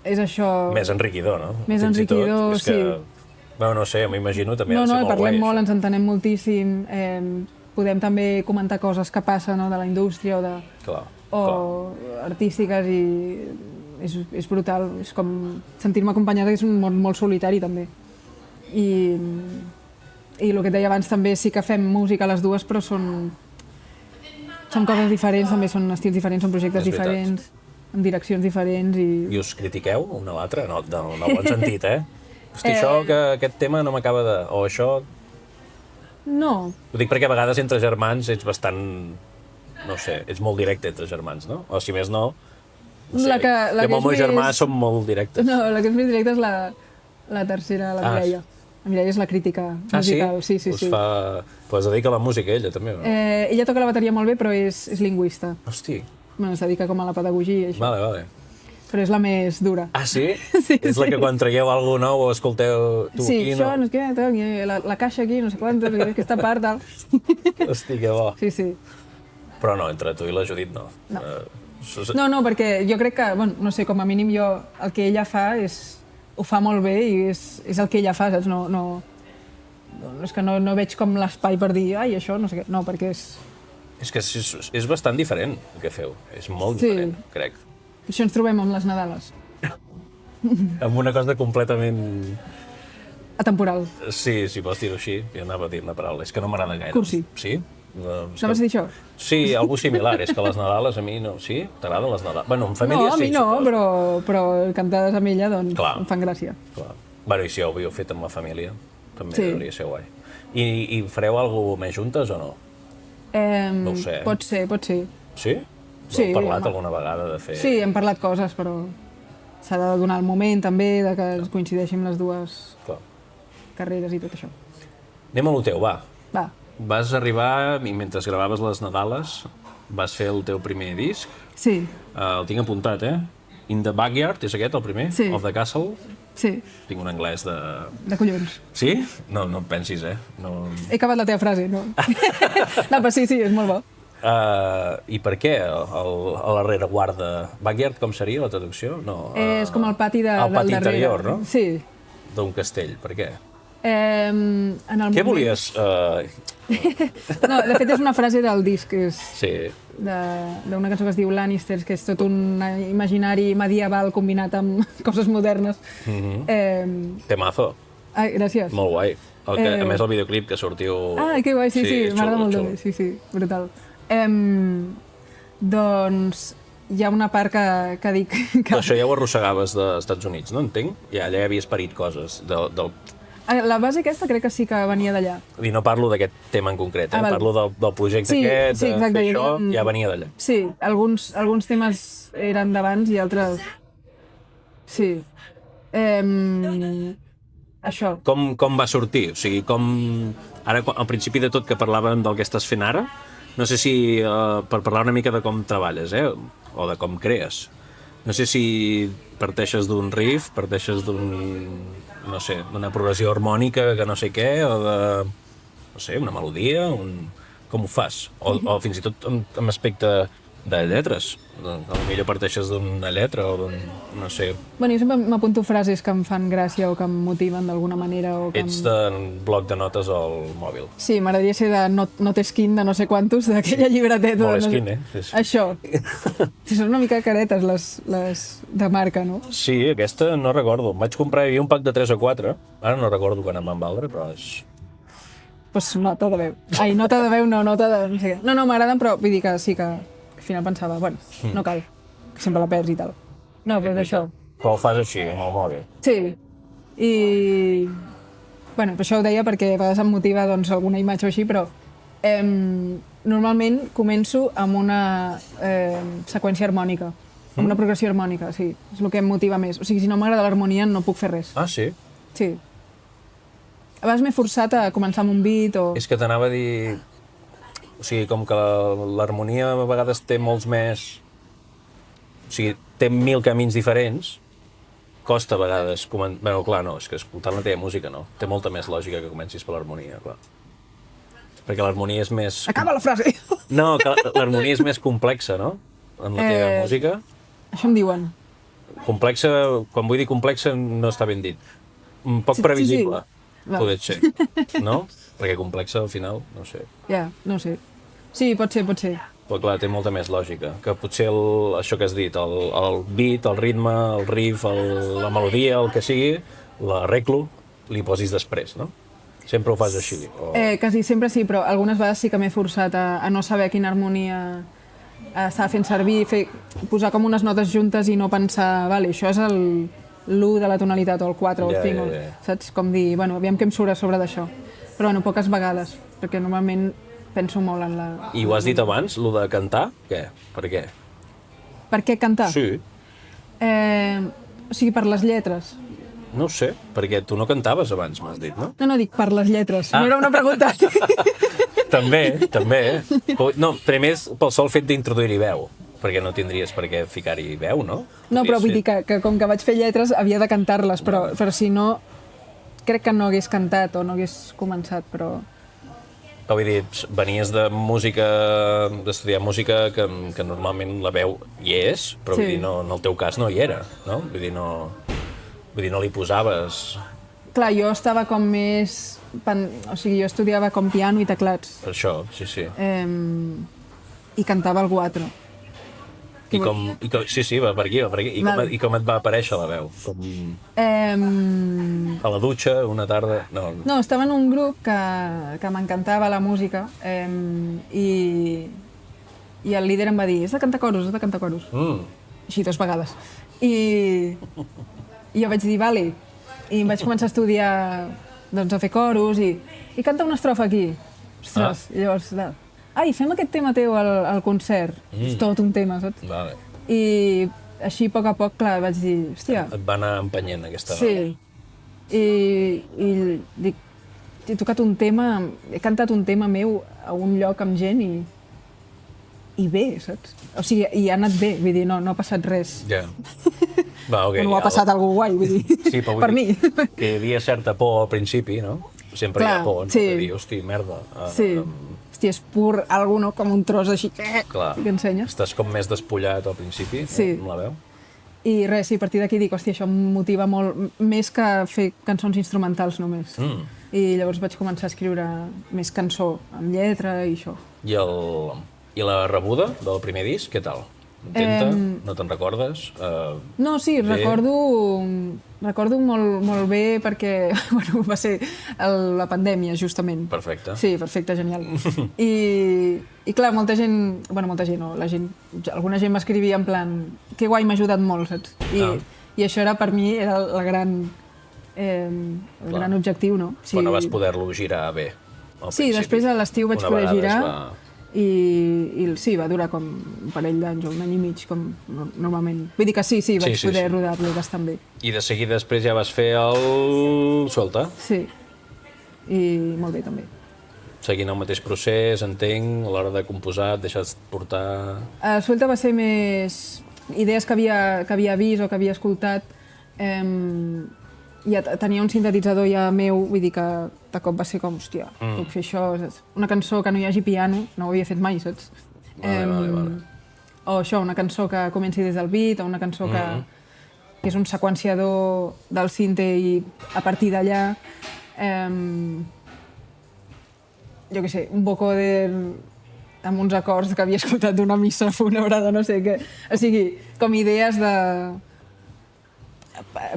és això... Més enriquidor, no? Més Fins i tot. enriquidor, És que, sí. Bueno, no sé, m'imagino també No, ha de ser no, molt parlem guai, molt, això. ens entenem moltíssim, podem també comentar coses que passen, no, de la indústria Clar, artístiques i és brutal, és com sentir-me acompanyada, és un món molt solitari també. I el que et deia abans també, sí que fem música les dues, però són coses diferents, també són estils diferents, són projectes És veritat. diferents, amb direccions diferents I us critiqueu una a l'altra? No, en el bon sentit, eh? Hosti, això, que aquest tema no m'acaba de... O això... No, Ho dic perquè a vegades entre germans ets bastant... No sé, ets molt directe entre germans, no? O si més no... No sé, La que jo amb el meu és germà més- som molt directes. no, la que és més directa és la tercera, la Mireia. La Mireia és la crítica musical, sí. Us fa... Pues es dedica a la música, ella, també, no? Ella toca la bateria molt bé, però és lingüista. Hosti, Bueno, es dedica com a la pedagogia i això. vale. Però és la més dura. Ah, sí? Sí, És la sí. que quan traieu alguna cosa o escolteu tu Sí, aquí, això, no? no sé què, la caixa aquí, no sé quantos, aquesta part, tal. Hosti, que bo. Sí. Però no, entre tu i la Judit no. No. Això- No, perquè jo crec que, bueno, no sé, com a mínim jo, el que ella fa ho fa molt bé i és el que ella fa, saps? No, és que no veig com l'espai per dir, ai, això, no sé què. No, perquè És que és bastant diferent el que feu. És molt Sí. diferent, crec. això ens trobem amb les Nadales. Amb una cosa completament... Atemporal. Sí, si vols dir-ho així, jo anava a dir una paraula. És que no m'agrada gaire. Cursi. Sí? Anaves a dir això? Sí, algú similar. És que les Nadales a mi no... Sí? T'agraden les Nadales? Bueno, en família No, a sí, mi no, suposo. però cantades amb ella, doncs, Clar. em fan gràcia. Clar. Bueno, i si ho havíeu fet amb la família, també Sí. hauria de ser guai. I fareu alguna cosa més juntes o no? No ho sé. Pot ser. Sí? Sí, Heu parlat home. alguna vegada de fer... Sí, hem parlat coses, però s'ha de donar el moment també, de que es coincideixin les dues Clar. carreres i tot això. Anem a lo teu, va. Va, Vas arribar, i mentre gravaves les Nadales, vas fer el teu primer disc. sí, El tinc apuntat, eh? In the Backyard, és aquest, el primer? Sí. Of the Castle. sí, Tinc un anglès de... de collons. Sí? No et pensis, eh? No... He acabat la teva frase, no? No, però sí, és molt bo. I per què a la rereguarda? Backyard, com seria la traducció? No, És com el pati el del pati darrere. interior, no? Sí. D'un castell, per què? En el Què moment... volies? No, de fet és una frase del disc, és Sí, d'una cançó que es diu Lannisters, que és tot un imaginari medieval combinat amb coses modernes. temazo, Ai, gràcies. molt guai. A més, el videoclip que sortiu... Ah, que guai, sí, és m'agrada xulo, molt xulo. també, sí, brutal. Doncs hi ha una part que dic que... Però això ja ho arrossegaves dels Estats Units, no entenc? Ja allà havies parit coses. La base aquesta crec que sí que venia d'allà. I no parlo d'aquest tema en concret, Ah, val. parlo del projecte Sí, aquest, sí, de exacte, fer hi això, havia- ja venia d'allà. Sí, alguns temes eren d'abans i altres... Sí. Això. Com va sortir? O sigui, Ara, al principi de tot que parlàvem del que estàs fent ara, no sé si, per parlar una mica de com treballes, o de com crees, no sé si parteixes d'un riff, parteixes no sé, d'una progressió harmònica que no sé què, o de, no sé, una melodia, com ho fas? O fins i tot amb aspecte de lletres. Potser parteixes d'una lletra o d'un... no sé. Bueno, jo sempre m'apunto frases que em fan gràcia o que em motiven d'alguna manera o que Ets de bloc de notes al mòbil. Sí, m'agradaria ser de Noteskin de no sé quantos, d'aquella llibreteta. Moleskine, no sé... Sí. Això. Sí, són una mica caretes les de marca, no? Sí, aquesta no recordo. Em vaig comprar, hi havia un pack de 3 o 4. Ara no recordo quan em van valdre, però és... Pues nota de veu. Ai, nota de veu no, nota de... no sé què. No, m'agraden, però vull dir que sí que al final pensava, bueno, no cal, que sempre la perds i tal. No, però és això. Però ho fas així, amb el mòbil. Sí. I... Bueno, per això ho deia perquè a vegades em motiva doncs, alguna imatge o així, però normalment començo amb una seqüència harmònica, amb una progressió harmònica, sí. És el que em motiva més. O sigui, si no m'agrada l'harmonia no puc fer res. Ah, sí? Sí. A vegades m'he forçat a començar amb un beat o... És que t'anava a dir... O sigui, com que l'harmonia a vegades té molts més... O sigui, té 1000 camins diferents, costa a vegades... Bé, clar, no, és que escoltant la teva música no. Té molta més lògica que comencis per l'harmonia, clar. Perquè l'harmonia és més... Acaba la frase! No, que l'harmonia és més complexa, no? En la teva música. Això em diuen. Complexa, quan vull dir complexa no està ben dit. Un poc previsible, poder ser, no? Perquè complexa al final, no sé. Ja, no sé. Sí, pot ser, pot ser. Però clar, té molta més lògica, que potser això que has dit, el beat, el ritme, el riff, la melodia, el que sigui, l'arreglo, li posis després, no? Sempre ho fas així. O... Quasi sempre sí, però algunes vegades sí que m'he forçat a no saber quina harmonia estava fent servir, posar com unes notes juntes i no pensar, vale, això és l'1 de la tonalitat o el 4 o el 5, saps? Com dir, bueno, aviam què em surt a sobre d'això. Però bueno, poques vegades, perquè normalment penso molt en la... I ho has dit abans, lo de cantar? Què? Per què? Per què cantar? Sí. O sigui, per les lletres. No ho sé, perquè tu no cantaves abans, m'has dit, no? No, dic per les lletres. No era una pregunta. També. No, primer és pel sol fet d'introduir-hi veu, perquè no tindries per què ficar-hi veu, no? No, però vull dir que com que vaig fer lletres havia de cantar-les, però si no, crec que no hagués cantat o no hagués començat, però vull dir, venies de música, d'estudiar música, que normalment la veu hi és, però vull dir, no, en el teu cas no hi era, no? Vull dir, no li posaves... Clar, jo estava com més... O sigui, jo estudiava com piano i teclats. Per això, sí. I cantava al 4. Sí, va per aquí. I com et va aparèixer la veu? A la dutxa, una tarda... No, estava en un grup que m'encantava la música i el líder em va dir, has de cantar coros. Així 2 vegades. I jo vaig dir, vale. I em vaig començar a estudiar, doncs, a fer coros i canta una estrofa aquí. Ostres, llavors... Ai, fem aquest tema teu al concert. És tot un tema, saps? Vale. I així, a poc, clar, vaig dir, hòstia... Et va anar empenyent aquesta... Sí. I dic, he tocat un tema, he cantat un tema meu a un lloc amb gent i bé, saps? O sigui, i ha anat bé, vull dir, no ha passat res. Ja. Va, ok. No ha passat algú guai, vull dir, sí, però per mi. Que hi havia certa por al principi, no? Sempre hi ha por, no? De dir, hosti, merda. Sí. Hòstia, és pur, algú, no? Com un tros així, que ensenyes. Estàs com més despullat al principi, amb la veu. I res, a partir d'aquí dic, hòstia, això em motiva molt, més que fer cançons instrumentals només. I llavors vaig començar a escriure més cançó, amb lletra i això. I la rebuda del primer disc, què tal? Contenta? No te'n recordes? No, sí, recordo molt bé perquè bueno, va ser la pandèmia, justament. Perfecte. Sí, perfecte, genial. I clar, molta gent, no, alguna gent m'escrivia en plan, que guai, m'ha ajudat molt, saps? I això era, per mi, era el gran objectiu, no? Quan vas poder-lo girar bé. Sí, després a l'estiu vaig poder girar. I sí, va durar com un parell d'anys o un any i mig, com normalment. Vull dir que sí, vaig poder rodar-lo bastant bé. I de seguida després ja vas fer el Suelta? Sí, i molt bé també. Seguint el mateix procés, entenc, a l'hora de composar, et deixes portar... Suelta va ser més idees que havia vist o que havia escoltat. Ja tenia un sintetitzador ja meu, vull dir que de cop va ser com, hòstia, puc fer això, saps? Una cançó que no hi hagi piano, no ho havia fet mai, saps? Vale. o això, una cançó que comenci des del beat, o una cançó que és un seqüenciador del sinte i a partir d'allà jo què sé, un vocoder amb uns acords que havia escoltat d'una missa fúnebre de no sé què. O sigui, com idees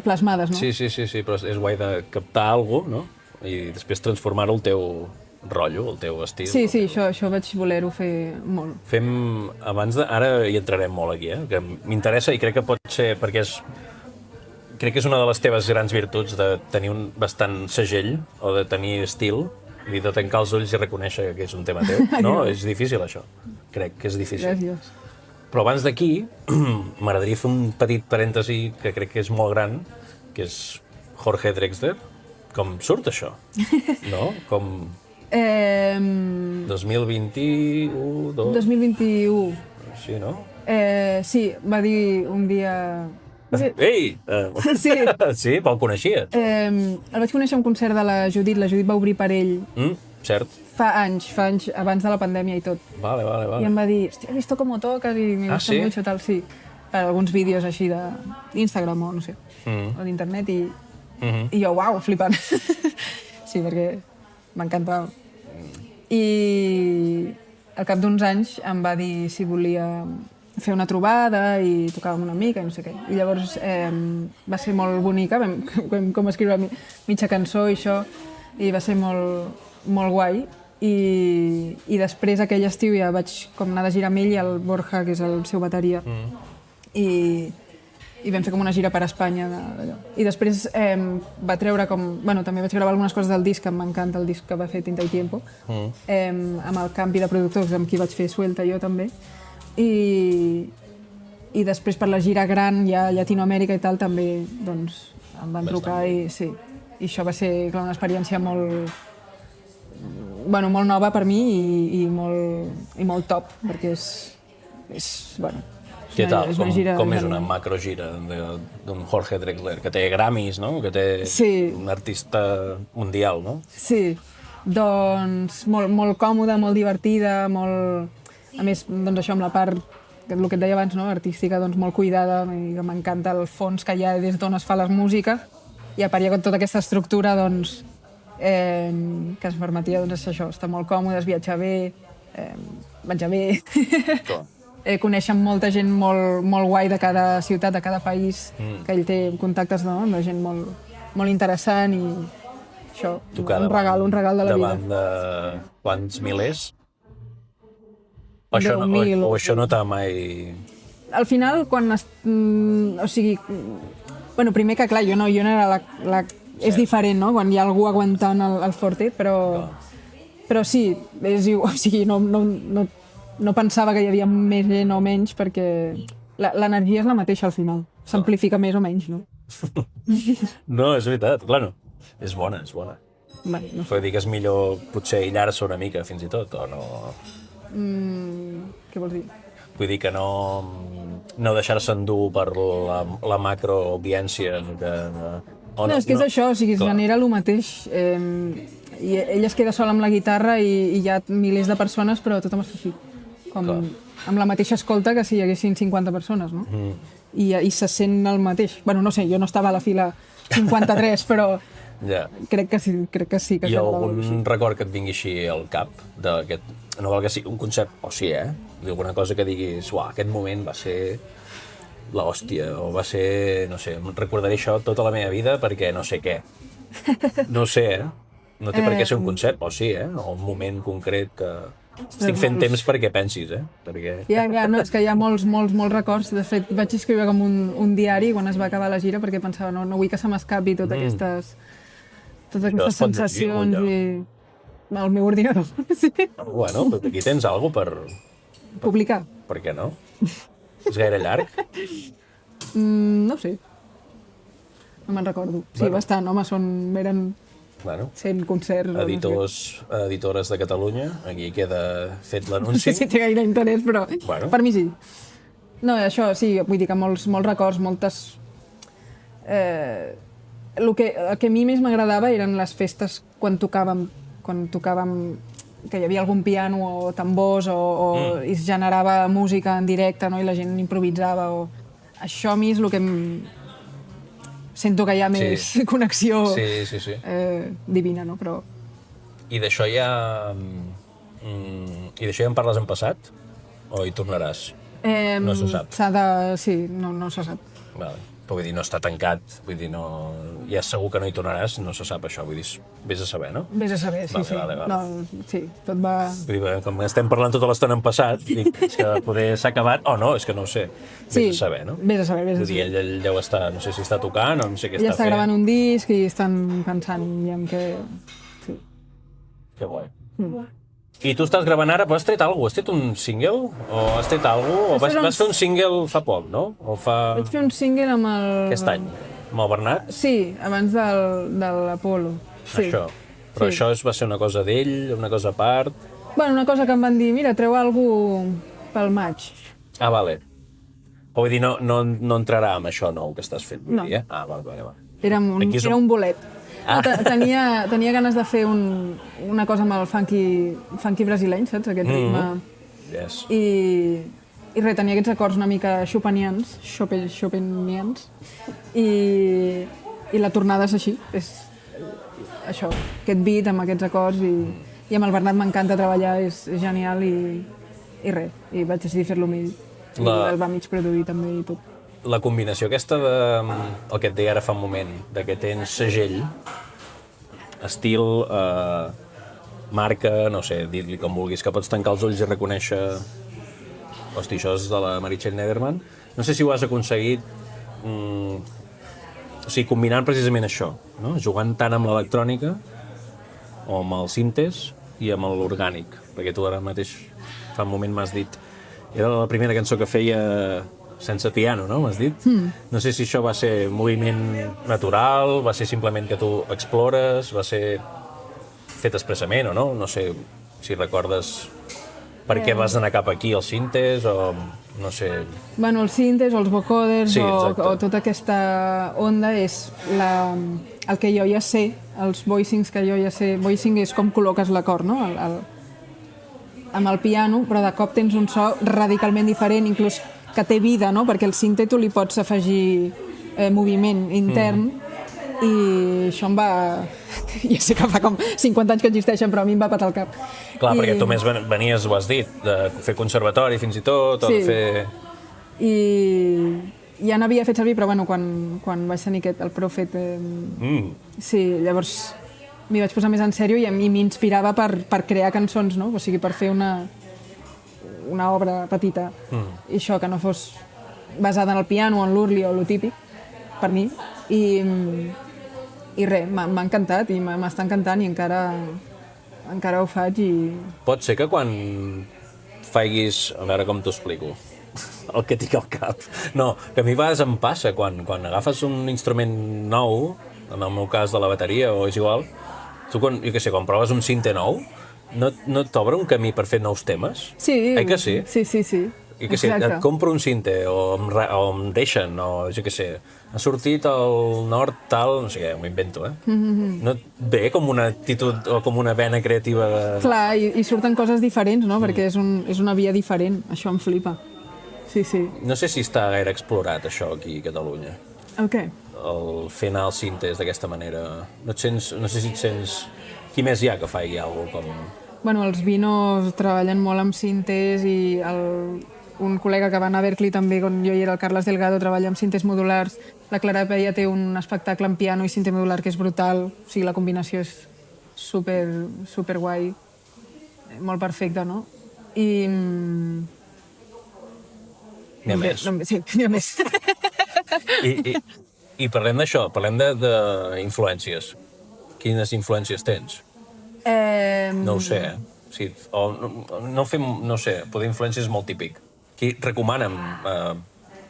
plasmades, no? Sí, però és guai de captar alguna cosa, no? I després transformar-ho al teu rotllo, al teu estil. Sí, això vaig voler-ho fer molt. Fem, ara hi entrarem molt aquí, que m'interessa i crec que pot ser, perquè crec que és una de les teves grans virtuts de tenir un bastant segell o de tenir estil i de tancar els ulls i reconèixer que és un tema teu. No? És difícil, això. Crec que és difícil. Gràcies. Però abans d'aquí, m'agradaria fer un petit parèntesi que crec que és molt gran, que és Jorge Drexler. Com surt això? No? Com... 2021, 2021. Sí, no? Sí, va dir un dia... Ei! Sí. Sí, pel coneixies? El vaig conèixer a un concert de la Judit va obrir per ell. Cert. Fa anys, abans de la pandèmia i tot. Vale. I em va dir, hòstia, he visto cómo tocas y me gusta mucho, tal, sí. Per alguns vídeos així d'Instagram o no sé, o d'internet i jo, uau, flipant. Sí, perquè m'encanta. I al cap d'uns anys em va dir si volia fer una trobada i tocar amb una amiga i no sé què. I llavors va ser molt bonica, vam com escriure mitja cançó i això, i va ser molt guai. I després aquell estiu ja vaig com anar de gira amb ell i el Borja, que és el seu bateria, i vam fer com una gira per Espanya d'allò. I després va treure com... Bueno, també vaig gravar algunes coses del disc, que m'encanta el disc que va fer Tinta i Tiempo, amb el canvi de productors amb qui vaig fer Suelta jo també. I després per la gira gran, ja a Llatinoamèrica i tal, també doncs, em van trucar i sí. I això va ser clar, una experiència molt nova per mi i molt top, perquè és què tal? Com és una macrogira d'un Jorge Drexler, que té Grammys, no? Que té un artista mundial, no? Sí, doncs molt còmoda, molt divertida, molt... A més, doncs això amb la part, el que et deia abans, no? Artística, doncs molt cuidada, i que m'encanta el fons que hi ha des d'on es fa la música, i a part hi ha tota aquesta estructura, doncs, que ens permetia, doncs, això, estar molt còmodes, viatjar bé, menjar bé... Coneixen molta gent molt guai de cada ciutat, de cada país, que ell té contactes amb gent molt interessant i això, un regal de la vida. Davant de quants milers? O 10.000. això no t'ha mai... Al final, quan... O sigui... Bueno, primer que clar, jo no era la... És diferent, no?, quan hi ha algú aguantant el forte, però sí, o sigui, no pensava que hi havia més gent o menys, perquè l'energia és la mateixa al final. S'amplifica més o menys, no? No, és veritat, clar, no. És bona. Bé, no sé. Vull dir que és millor potser aïllar-se una mica, fins i tot, o no... Què vols dir? Vull dir que no deixar-se endur per la macroaudiència. No, és que és això, o sigui, es genera el mateix. I ell es queda sol amb la guitarra i hi ha milers de persones, però tothom està així. Com amb la mateixa escolta que si hi haguessin 50 persones, no? I se sent el mateix. Bueno, no sé, jo no estava a la fila 53, però crec que sí. Hi ha algun record que et vingui així al cap d'aquest... No val que sigui un concert, o sí, alguna cosa que diguis, uah, aquest moment va ser l'hòstia, o va ser, no sé, recordaré això tota la meva vida perquè no sé què. No sé, No té per què ser un concert, o sí, o un moment concret que... Estic fent temps perquè pensis, perquè... No, és que hi ha molts records. De fet, vaig escriure com un diari quan es va acabar la gira perquè pensava, no vull que se m'escapi totes aquestes sensacions i... El meu ordinador, sí. Bueno, però aquí tens alguna per... Publicar. Per què no? És gaire llarg? No ho sé. No me'n recordo. Sí, bastant, home, eren 100 concerts. Editores de Catalunya, aquí queda fet l'anunci. No sé si té gaire interès, però per mi sí. No, això sí, vull dir que molts records, moltes... El que a mi més m'agradava eren les festes quan tocàvem que hi havia algun piano o tambors o i es generava música en directe, no? I la gent improvisava. Això a mi és el que sento que hi ha més connexió divina, no? Però... I d'això ja... I d'això ja en parles en passat? O hi tornaràs? No se sap. Sí, no se sap. Vale. Però vull dir, no està tancat, vull dir, no... Ja segur que no hi tornaràs, no se sap això, vull dir, vés a saber, no? Vés a saber, sí, sí. Vale. No, sí, tot va... Vull dir, com estem parlant tota l'estona en passat, dic, és que poder s'ha acabat, o no, és que no ho sé. Vés a saber, no? Vés a saber, Vull dir, ell deu estar, no sé si està tocant o no sé què està fent. Ell està gravant un disc i estan pensant en què... Sí. Que guai. I tu estàs gravant ara, però has tret alguna cosa? Has tret un single? O has tret alguna cosa? O vas fer un single fa poc, no? O fa... Vaig fer un single amb el... Aquest any? Amb el Bernat? Sí, abans de l'Apolo. Sí. Això. Però això va ser una cosa d'ell, una cosa a part? Bueno, una cosa que em van dir, mira, treu alguna pel maig. Ah, vale. O vull dir, no entrarà amb això nou que estàs fent, vull dir, eh? Ah, vale. Era un bolet. Tenia ganes de fer una cosa amb el funky brasileny, saps? Aquest ritme. Yes. I res, tenia aquests acords una mica chopinians, i la tornada és així, és això, aquest beat amb aquests acords, i amb el Bernat m'encanta treballar, és genial, i res, i vaig decidir fer-lo amb ell. I el va mig produir també i tot. La combinació aquesta el que et deia ara fa un moment, de que tens segell, estil, marca, no sé, dir-li com vulguis, que pots tancar els ulls i reconèixer... Hosti, això és de la Meritxell Nederman. No sé si ho has aconseguit, o sigui, combinant precisament això, no? Jugant tant amb l'electrònica, o amb el sintes, i amb l'orgànic, perquè tu ara mateix, fa un moment m'has dit, era la primera cançó que feia... sense piano, no? M'has dit? No sé si això va ser moviment natural, va ser simplement que tu explores, va ser fet expressament o no? No sé si recordes per què vas anar cap aquí, els sintes, o no sé... Bueno, els sintes o els vocoders o tota aquesta onda és el que jo ja sé, els voicings que jo ja sé. Voicing és com col·loques l'acord, no? Amb el piano, però de cop tens un so radicalment diferent, inclús que té vida, no? Perquè el sinte tu li pots afegir moviment intern i això em va... Ja sé que fa com 50 anys que existeixen, però a mi em va patar el cap. Clar, perquè tu més venies, ho has dit, de fer conservatori fins i tot, o de fer... I ja n'havia fet servir, però bueno, quan vaig tenir el Prophet... Sí, llavors m'hi vaig posar més en sèrio i m'inspirava per crear cançons, no? O sigui, per fer una obra petita, i això, que no fos basada en el piano o en l'urli o lo típic, per mi, i res, m'ha encantat i m'està encantant i encara ho faig i... Pot ser que quan faiguis, a veure com t'ho explico, el que tinc al cap, no, que a mi a vegades em passa, quan agafes un instrument nou, en el meu cas de la bateria o és igual, tu quan proves un sinte nou, no t'obre un camí per fer nous temes? Sí. Que sí? Sí. I que si et compro un sinte o em deixen, o jo què sé, ha sortit al nord tal, no sé què, m'ho invento, No et ve com una actitud o com una vena creativa de... Clar, i surten coses diferents, no? Perquè és una via diferent, això em flipa. Sí. No sé si està gaire explorat això aquí a Catalunya. El què? El fer anar els sintes d'aquesta manera. No sé si et sents... Qui més hi ha que faci alguna cosa com... Bueno, els Vinos treballen molt amb sintes i un col·lega que va anar a Berkeley també, on jo hi era, el Carles Delgado, treballa amb sintes modulars. La Clara Peia té un espectacle en piano i sinte modular que és brutal. O sigui, la combinació és super guai. Molt perfecta, no? I... N'hi ha més. Sí, n'hi ha més. I parlem d'això, parlem d'influències. Quines influències tens? No ho sé, Sí, no sé, poder influència és molt típic. Qui recomanen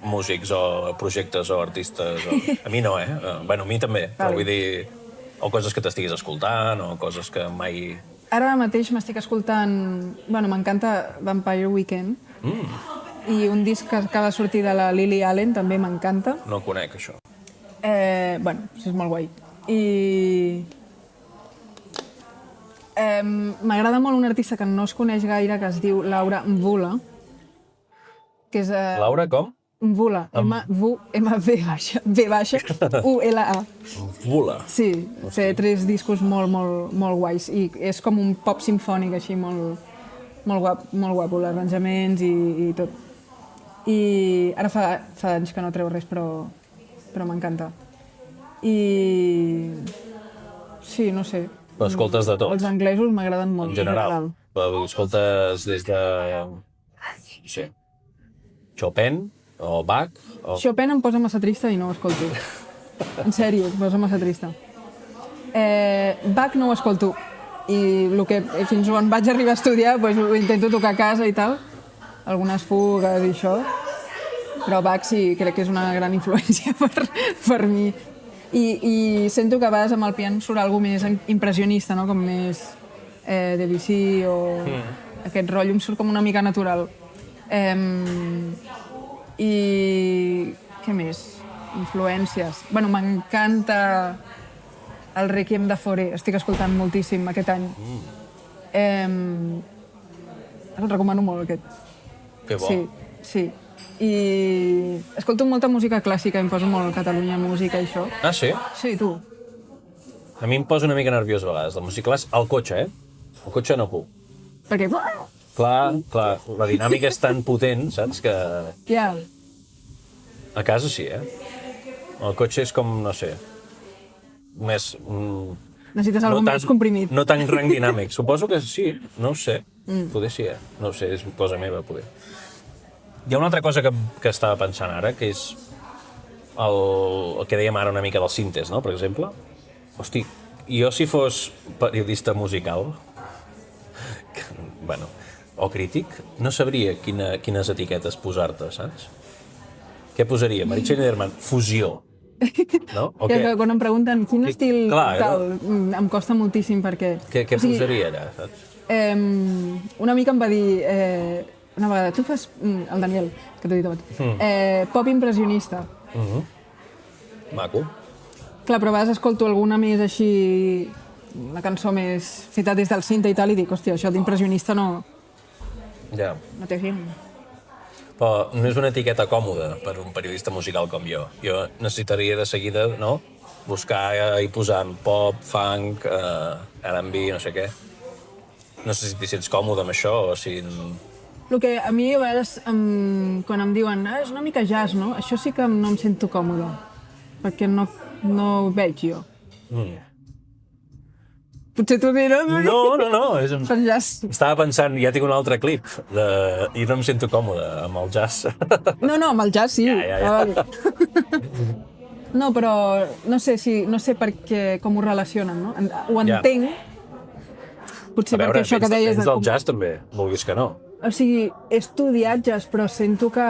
músics o projectes o artistes? A mi no, Bueno, a mi també, però vull dir... O coses que t'estiguis escoltant, o coses que mai... Ara mateix m'estic escoltant... Bueno, m'encanta Vampire Weekend. I un disc que acaba de sortir de la Lily Allen també m'encanta. No ho conec, això. Bueno, és molt guai. I M'agrada molt un artista que no es coneix gaire, que es diu Laura Mvula, que és... Laura, com? Mvula, M-V-V-U-L-A. Vula. Sí, té 3 discos molt guais i és com un pop simfònic així molt guapo, l'arranjaments i tot. I ara fa anys que no treu res, però m'encanta. I... sí, no sé. Però escoltes de tot. Els anglesos m'agraden molt. En general. Però escoltes des de... no sé, Chopin o Bach o... Chopin em posa massa trista i no ho escolto. En sèrio, em posa massa trista. Bach no ho escolto. I fins on vaig arribar a estudiar ho intento tocar a casa i tal. Algunes fugues i això. Però Bach sí, crec que és una gran influència per mi. I sento que a vegades amb el piano surt alguna més impressionista, no? Com més Debussy o aquest rotllo em surt com una mica natural. I què més? Influències. Bueno, m'encanta el Requiem de Fauré. Estic escoltant moltíssim aquest any. El recomano molt, aquest. Que bo. Sí. I escolto molta música clàssica, em poso molt Catalunya Música i això. Ah, sí? Sí, tu. A mi em posa una mica nerviós a vegades, la música clàssica. Al cotxe, Al cotxe no puc. Perquè... Clar, la dinàmica és tan potent, saps, que... Ja. A casa sí, El cotxe és com, no sé, més... Necessites alguna més comprimit. No tan rang dinàmic. Suposo que sí, no ho sé. Poder sí, No ho sé, és cosa meva, poder. Hi ha una altra cosa que estava pensant ara, que és el que dèiem ara una mica del síntesi, no?, per exemple. Hosti, jo si fos periodista musical, bueno, o crític, no sabria quines etiquetes posar-te, saps? Què posaria? Meritxell Lederman, fusió. No? O que quan em pregunten quin estil tal, em costa moltíssim perquè... Què posaria allà, saps? Una mica em va dir una vegada, tu fas... el Daniel, que t'ho he dit abans. Pop impressionista. Maco. Clar, però a vegades escolto alguna més així... una cançó més feta des del cinta i tal, i dic, hòstia, això d'impressionista no... Ja. No té fin. Però no és una etiqueta còmoda per un periodista musical com jo. Jo necessitaria de seguida, no?, buscar i posar pop, funk, R&B, no sé què. No sé si t'hi sents còmode amb això o si... El que a mi a vegades, quan em diuen és una mica jazz, no? Això sí que no em sento còmode, perquè no ho veig jo. Potser tu diràs... No. Fas jazz. Estava pensant, ja tinc un altre clip i no em sento còmode amb el jazz. No, amb el jazz sí. Ja. No, però no sé per què, com ho relacionen, no? Ho entenc. Potser a veure, perquè això que deies... tens del jazz també, vulguis que no. O sigui, he estudiat jazz, però sento que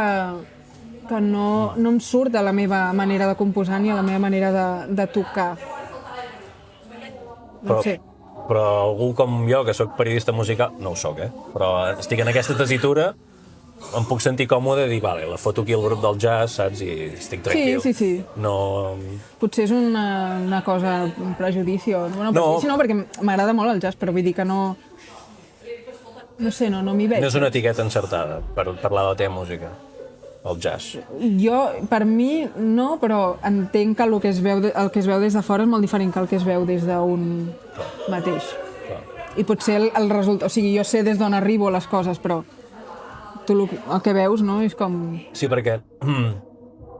no em surt a la meva manera de composar ni a la meva manera de tocar. No ho sé. Però algú com jo, que sóc periodista musical, no ho soc, però estic en aquesta tessitura, em puc sentir còmode i dir, vale, la foto aquí al grup del jazz, saps, i estic tranquil. Sí. No... Potser és una cosa, un prejudici, o... No, prejudici no, perquè m'agrada molt el jazz, però vull dir que no... No sé, no m'hi veig. No és una etiqueta encertada per parlar de la teva música, el jazz. Jo, per mi, no, però entenc que el que es veu des de fora és molt diferent que el que es veu des d'un mateix. I potser el resultat... O sigui, jo sé des d'on arribo les coses, però tu el que veus, no?, és com... Sí, perquè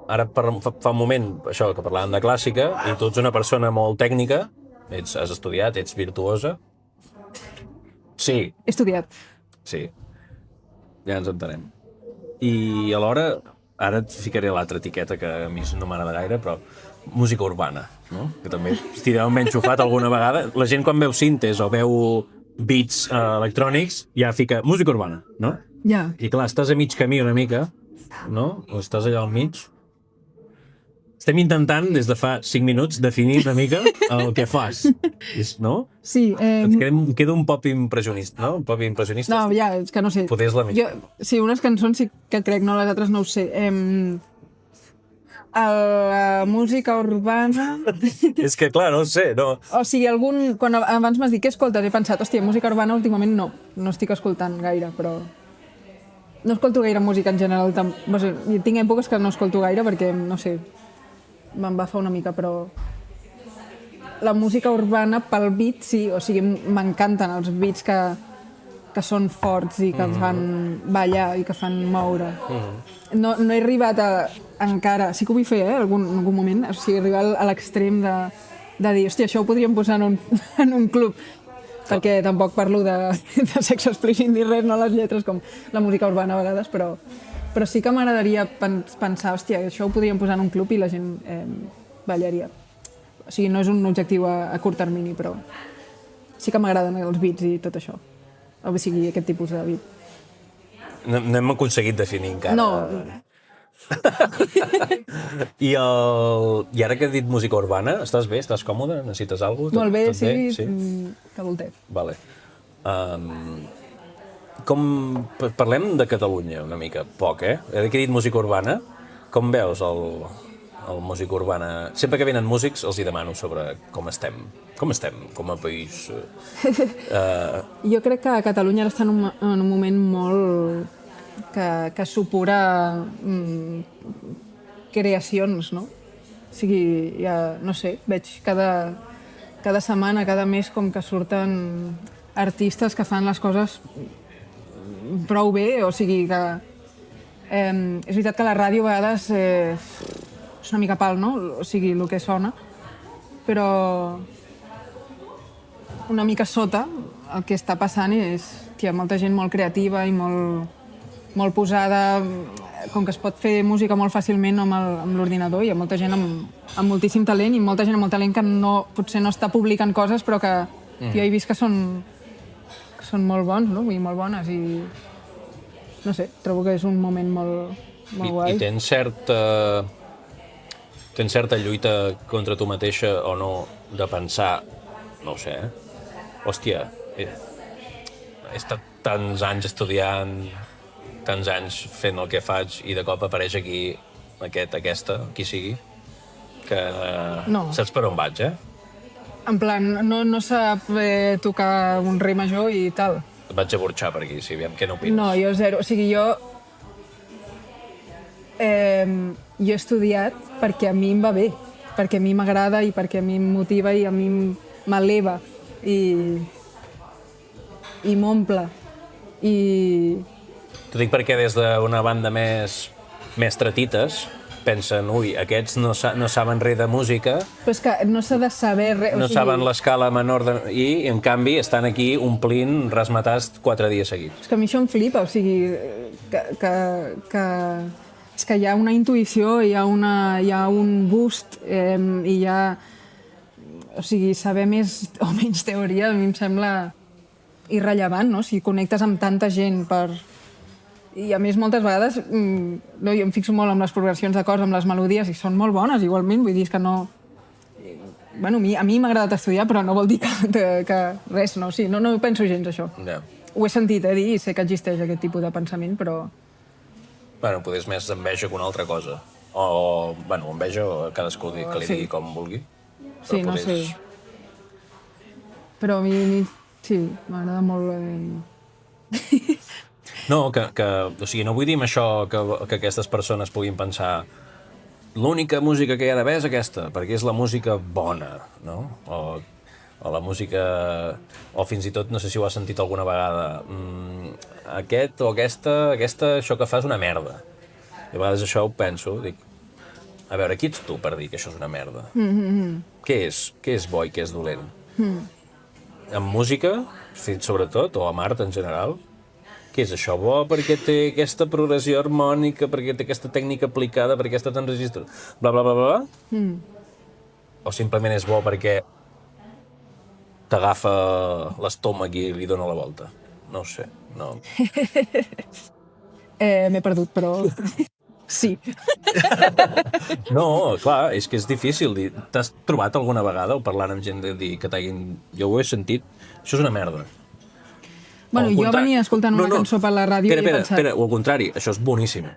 ara fa un moment, això, que parlàvem de clàssica, i tu ets una persona molt tècnica, has estudiat, ets virtuosa. Sí. He estudiat. Sí. Ja ens entenem. I alhora, ara et ficaré l'altra etiqueta que a mi no m'agrada gaire, però música urbana, no? Que també estireu m'he enxufat alguna vegada. La gent quan veu cintes o veu beats electrònics ja fica música urbana, no? Ja. I clar, estàs a mig camí una mica, no? O estàs allà al mig. Estem intentant, des de fa 5 minuts, definir una mica el que fas, no? Sí. Queda un pop impressionista, no? Un pop impressionista. No, ja, és que no sé. Potser és la mitja. Sí, unes cançons sí que crec, no, les altres no ho sé. La música urbana... És que, clar, no sé, no... O sigui, quan abans m'has dit què escoltes, he pensat, hòstia, música urbana últimament no estic escoltant gaire, però... No escolto gaire música en general, tinc èpoques que no escolto gaire perquè, no sé, me'n va fer una mica, però... La música urbana pel beat, sí, o sigui, m'encanten els beats que són forts i que fan ballar i que fan moure. No he arribat encara, sí que ho vull fer, en algun moment, o sigui, arribar a l'extrem de dir, hòstia, això ho podríem posar en un club, perquè tampoc parlo de sexe explícit ni res, no les lletres com la música urbana a vegades, però sí que m'agradaria pensar, hòstia, això ho podríem posar en un club i la gent ballaria. O sigui, no és un objectiu a curt termini, però sí que m'agraden els beats i tot això. O sigui, aquest tipus de beat. No hem aconseguit definir encara. No. I ara que he dit música urbana, estàs bé? Estàs còmode? Necessites alguna cosa? Molt bé, Tot sí. Sí? Que volteu. Vale. Parlem de Catalunya una mica, poc, eh? He dit música urbana. Com veus el música urbana? Sempre que venen músics els hi demano sobre com estem. Com estem com a país? Jo crec que Catalunya està en un moment molt que supura creacions, no? O sigui, ja, no sé, veig cada setmana, cada mes, com que surten artistes que fan les coses prou bé, o sigui que... és veritat que la ràdio a vegades és una mica pal, no? O sigui, el que sona, però una mica sota el que està passant és que hi ha molta gent molt creativa i molt posada, com que es pot fer música molt fàcilment amb l'ordinador, hi ha molta gent amb moltíssim talent i molta gent amb molt talent que potser no està publicant coses, però que jo he vist que són molt bons, no? I molt bones, i no sé, trobo que és un moment molt guai. I tens certa lluita contra tu mateixa o no, de pensar, no ho sé, hòstia, he estat tants anys estudiant, tants anys fent el que faig i de cop apareix aquí aquesta, qui sigui, que No. saps per on vaig, eh? En plan, no sap tocar un re major i tal. Et vaig a burxar per aquí, si aviam, què n'opines? No, jo zero. O sigui, jo he estudiat perquè a mi em va bé, perquè a mi m'agrada i perquè a mi em motiva i a mi m'eleva i m'omple. I T'ho dic perquè des d'una banda més tretites pensen, ui, aquests no saben res de música, però és que no s'ha de saber res. no saben l'escala menor i, en canvi, estan aquí omplint rasmatars 4 dies seguits. És que a mi això em flipa, o sigui, és que hi ha una intuïció, hi ha un gust, i hi ha... O sigui, saber més o menys teoria a mi em sembla irrellevant, no? Si connectes amb tanta gent I a més, moltes vegades, jo em fixo molt amb les progressions d'acords, amb les melodies, i són molt bones, igualment, vull dir, que no... Bueno, a mi m'ha agradat estudiar, però no vol dir que res, no? Sí, no penso gens, això. Ja. Ho he sentit dir i sé que existeix aquest tipus de pensament, però... Bueno, potser és més enveja que una altra cosa. O enveja, o cadascú que li digui com vulgui. Sí, no sé. Però a mi sí, m'agrada molt... No, o sigui, no vull dir amb això que aquestes persones puguin pensar l'única música que hi ha d'haver és aquesta, perquè és la música bona, no? O la música... O fins i tot, no sé si ho has sentit alguna vegada, aquest o aquesta, això que fa és una merda. I a vegades això ho penso, dic, a veure, qui ets tu per dir que això és una merda? Què és bo i què és dolent? En música, sobretot, o amb art en general, què és això? Bo perquè té aquesta progressió harmònica, perquè té aquesta tècnica aplicada, perquè està tan registrat, bla, bla, bla, bla? O simplement és bo perquè t'agafa l'estómac i li dona la volta? No ho sé, no... M'he perdut, però... Sí. No, clar, és que és difícil dir... T'has trobat alguna vegada o parlant amb gent de dir que t'hagin... Jo ho he sentit, això és una merda. Bueno, jo venia escoltant una cançó per la ràdio i he pensat... Espera, o al contrari, això és boníssim.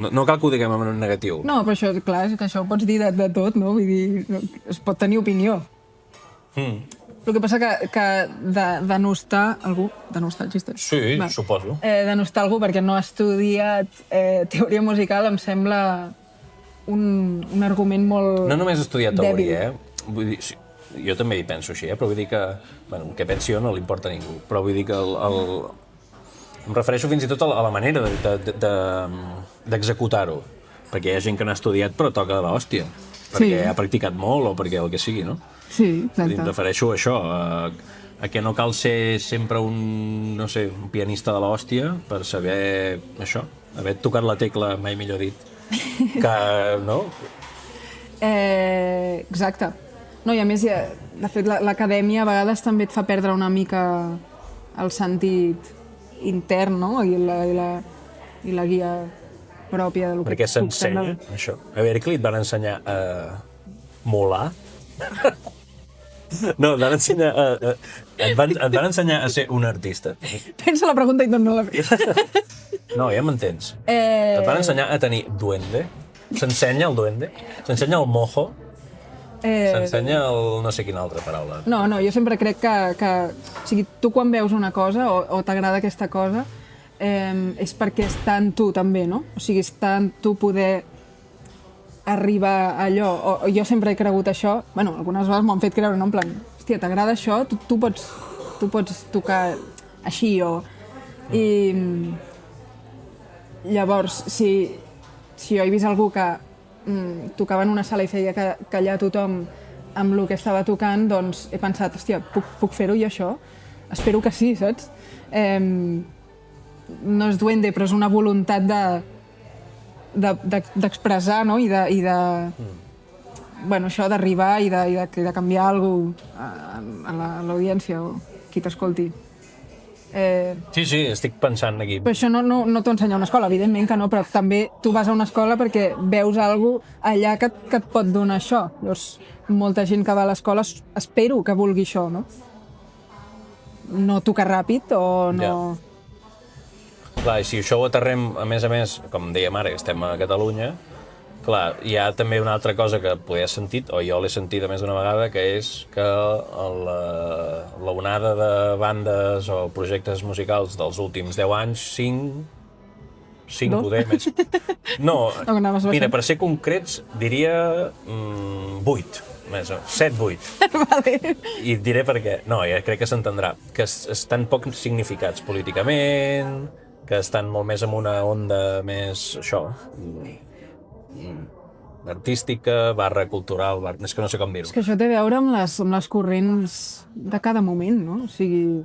No cal que ho diguem en negatiu. No, però això, clar, és que això ho pots dir de tot, no? Vull dir, es pot tenir opinió. El que passa que denostar algú... Denostar existeix? Sí, suposo. Denostar algú perquè no ha estudiat teoria musical em sembla un argument molt No només he estudiat dèbil. teoria, vull dir, sí, jo també hi penso així, però vull dir que... Bueno, el que pensi jo no li importa a ningú, però vull dir que em refereixo fins i tot a la manera d'executar-ho, perquè hi ha gent que n'ha estudiat però toca de l'hòstia, perquè ha practicat molt o perquè el que sigui, no? Sí, Vull dir, exacte. em refereixo a això, a que no cal ser sempre un pianista de l'hòstia per saber això, haver tocat la tecla, mai millor dit, que, no? Exacte. No, i a més, de fet, l'acadèmia a vegades també et fa perdre una mica el sentit intern, no? I la guia pròpia del que Perquè puc s'ensenya, prendre. això. A Berkeley et van ensenyar a molar. No, et van ensenyar et van ensenyar a ser un artista. Pensa la pregunta i no la fes. No, ja m'entens. Et van ensenyar a tenir duende. S'ensenya el duende. S'ensenya el mojo. S'ensenya el no sé quina altra paraula. No, jo sempre crec que o sigui, tu quan veus una cosa o t'agrada aquesta cosa és perquè està en tu també, no? O sigui, està en tu poder arribar a allò. O jo sempre he cregut això, bueno, algunes vegades m'ho han fet creure, no? En plan, hòstia, t'agrada això? Tu pots tocar així o... I llavors, si jo he vist algú que tocava en una sala i feia callar tothom amb el que estava tocant, doncs he pensat, hòstia, puc fer-ho jo això? Espero que sí, saps? No és duende, però és una voluntat d'expressar, no? I de bueno, això d'arribar i de canviar alguna cosa a l'audiència o qui t'escolti. Sí, estic pensant aquí. Però això no t'ho ensenya a una escola, evidentment que no, però també tu vas a una escola perquè veus alguna cosa allà que et pot donar això. Llavors, molta gent que va a l'escola espero que vulgui això, no? No tocar ràpid o no... Ja. Clar, i si això ho aterrem, a més, com dèiem ara, que estem a Catalunya, clar, hi ha també una altra cosa que poder has sentit, o jo l'he sentit més d'una vegada, que és que la onada de bandes o projectes musicals dels últims 10 anys, 5 Dos? poder més... No, No, anaves baixant. mira, per ser concrets, diria 8, més o 7-8. Vale. I et diré per què. No, ja crec que s'entendrà. Que estan poc significats políticament, que estan molt més en una onda més, això, artística, / cultural, és que no sé com dir-ho. És que això té a veure amb les corrents de cada moment, no? O sigui,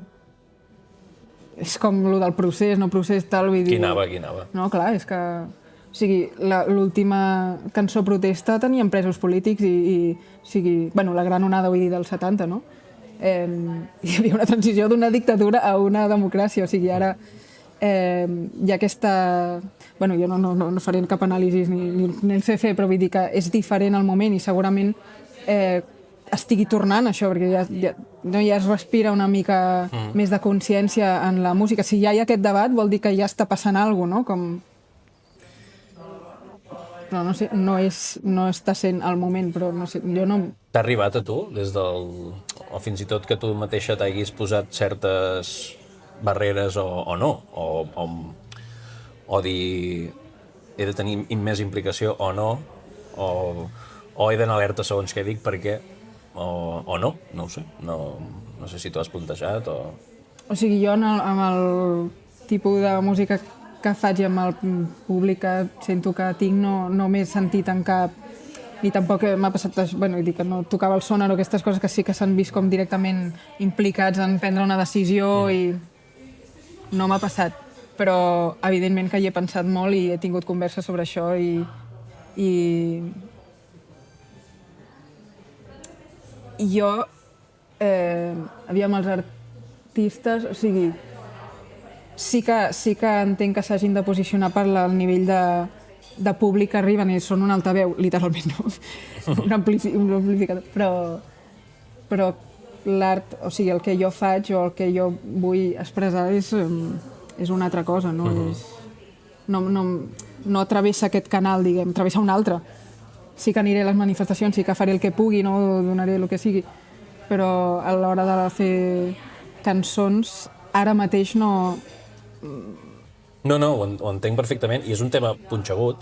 és com lo del procés, no procés, tal, vull dir... Qui anava. No, clar, és que... O sigui, l'última cançó protesta tenien presos polítics i o sigui, bueno, la gran onada, vull dir, dels 70, no? Hi havia una transició d'una dictadura a una democràcia, o sigui, ara hi ha aquesta... Bueno, jo no faré cap anàlisi ni el sé fer, però vull dir que és diferent al moment i segurament estigui tornant això, perquè ja es respira una mica més de consciència en la música. Si ja hi ha aquest debat, vol dir que ja està passant alguna cosa, no? Com... Però no sé, no està sent el moment, però no sé, jo no... T'ha arribat a tu, des del... o fins i tot que tu mateixa t'haguis posat certes barreres o no, o dir he de tenir més implicació o no, o he d'anar alerta segons què dic perquè, o no ho sé, no sé si t'ho has plantejat o... O sigui, jo amb el tipus de música que faig i amb el públic que sento que tinc no m'he sentit en cap... Ni tampoc m'ha passat... Bueno, dir que no tocava el sonar o aquestes coses que sí que s'han vist com directament implicats en prendre una decisió i... No m'ha passat. Però, evidentment, que hi he pensat molt i he tingut converses sobre això i jo, aviam, els artistes, o sigui, sí que entenc que s'hagin de posicionar per al nivell de públic que arriben i són un altaveu, literalment, no? un amplificador, però l'art, o sigui, el que jo faig o el que jo vull expressar és una altra cosa, no? no travessa aquest canal, diguem, travessa un altre. Sí que aniré a les manifestacions, sí que faré el que pugui, no donaré el que sigui, però a l'hora de fer cançons, ara mateix no... No, ho entenc perfectament, i és un tema punxegut,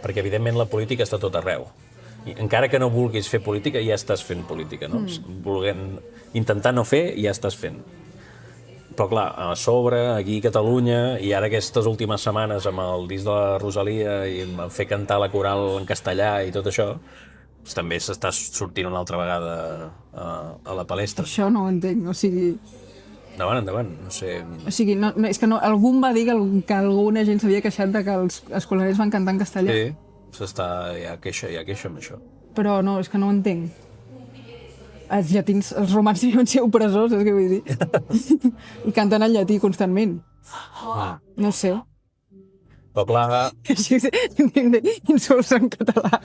perquè evidentment la política està tot arreu. I encara que no vulguis fer política, ja estàs fent política, no? Intentar no fer, ja estàs fent. Però clar, a sobre, aquí a Catalunya, i ara aquestes últimes setmanes amb el disc de la Rosalia i amb fer cantar la coral en castellà i tot això, també s'està sortint una altra vegada a la palestra. Això no ho entenc, o sigui... Endavant, no sé... O sigui, és que algú em va dir que alguna gent s'havia queixat de que els escolaners van cantar en castellà. Sí, hi ha queixa amb això. Però no, és que no ho entenc. Els llatins, els romans deuen ser opressors, és que vull dir. I canten en llatí constantment. No sé. Però clar... Així insults en català,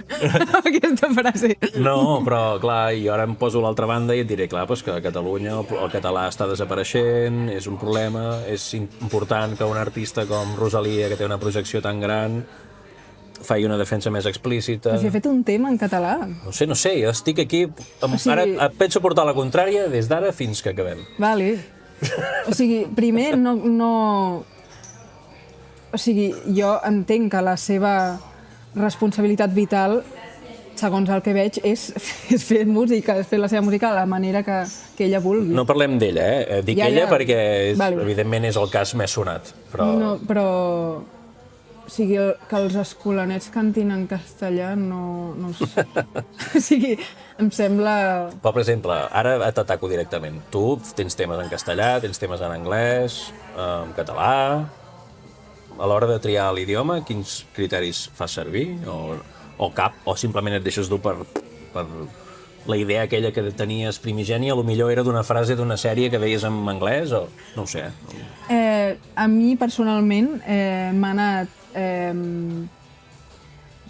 aquesta frase. No, però clar, jo ara em poso a l'altra banda i et diré, clar, que a Catalunya el català està desapareixent, és un problema, és important que un artista com Rosalia, que té una projecció tan gran, faci una defensa més explícita. Però si he fet un tema en català. No sé, jo estic aquí... Ara et penso portar la contrària des d'ara fins que acabem. Vale. O sigui, primer no... O sigui, jo entenc que la seva responsabilitat vital, segons el que veig, és fer música, és fer la seva música de la manera que ella vulgui. No parlem d'ella, Dic ella perquè evidentment és el cas més sonat. No, però... O sigui, que els escolanets cantin en castellà, no ho sé. O sigui, em sembla... Per exemple, ara t'ataco directament. Tu tens temes en castellà, tens temes en anglès, en català... A l'hora de triar l'idioma, quins criteris fas servir? O cap? O simplement et deixes dur per la idea aquella que tenies primigènia? Potser era d'una frase d'una sèrie que veies en anglès? O no ho sé. A mi, personalment, m'ha anat...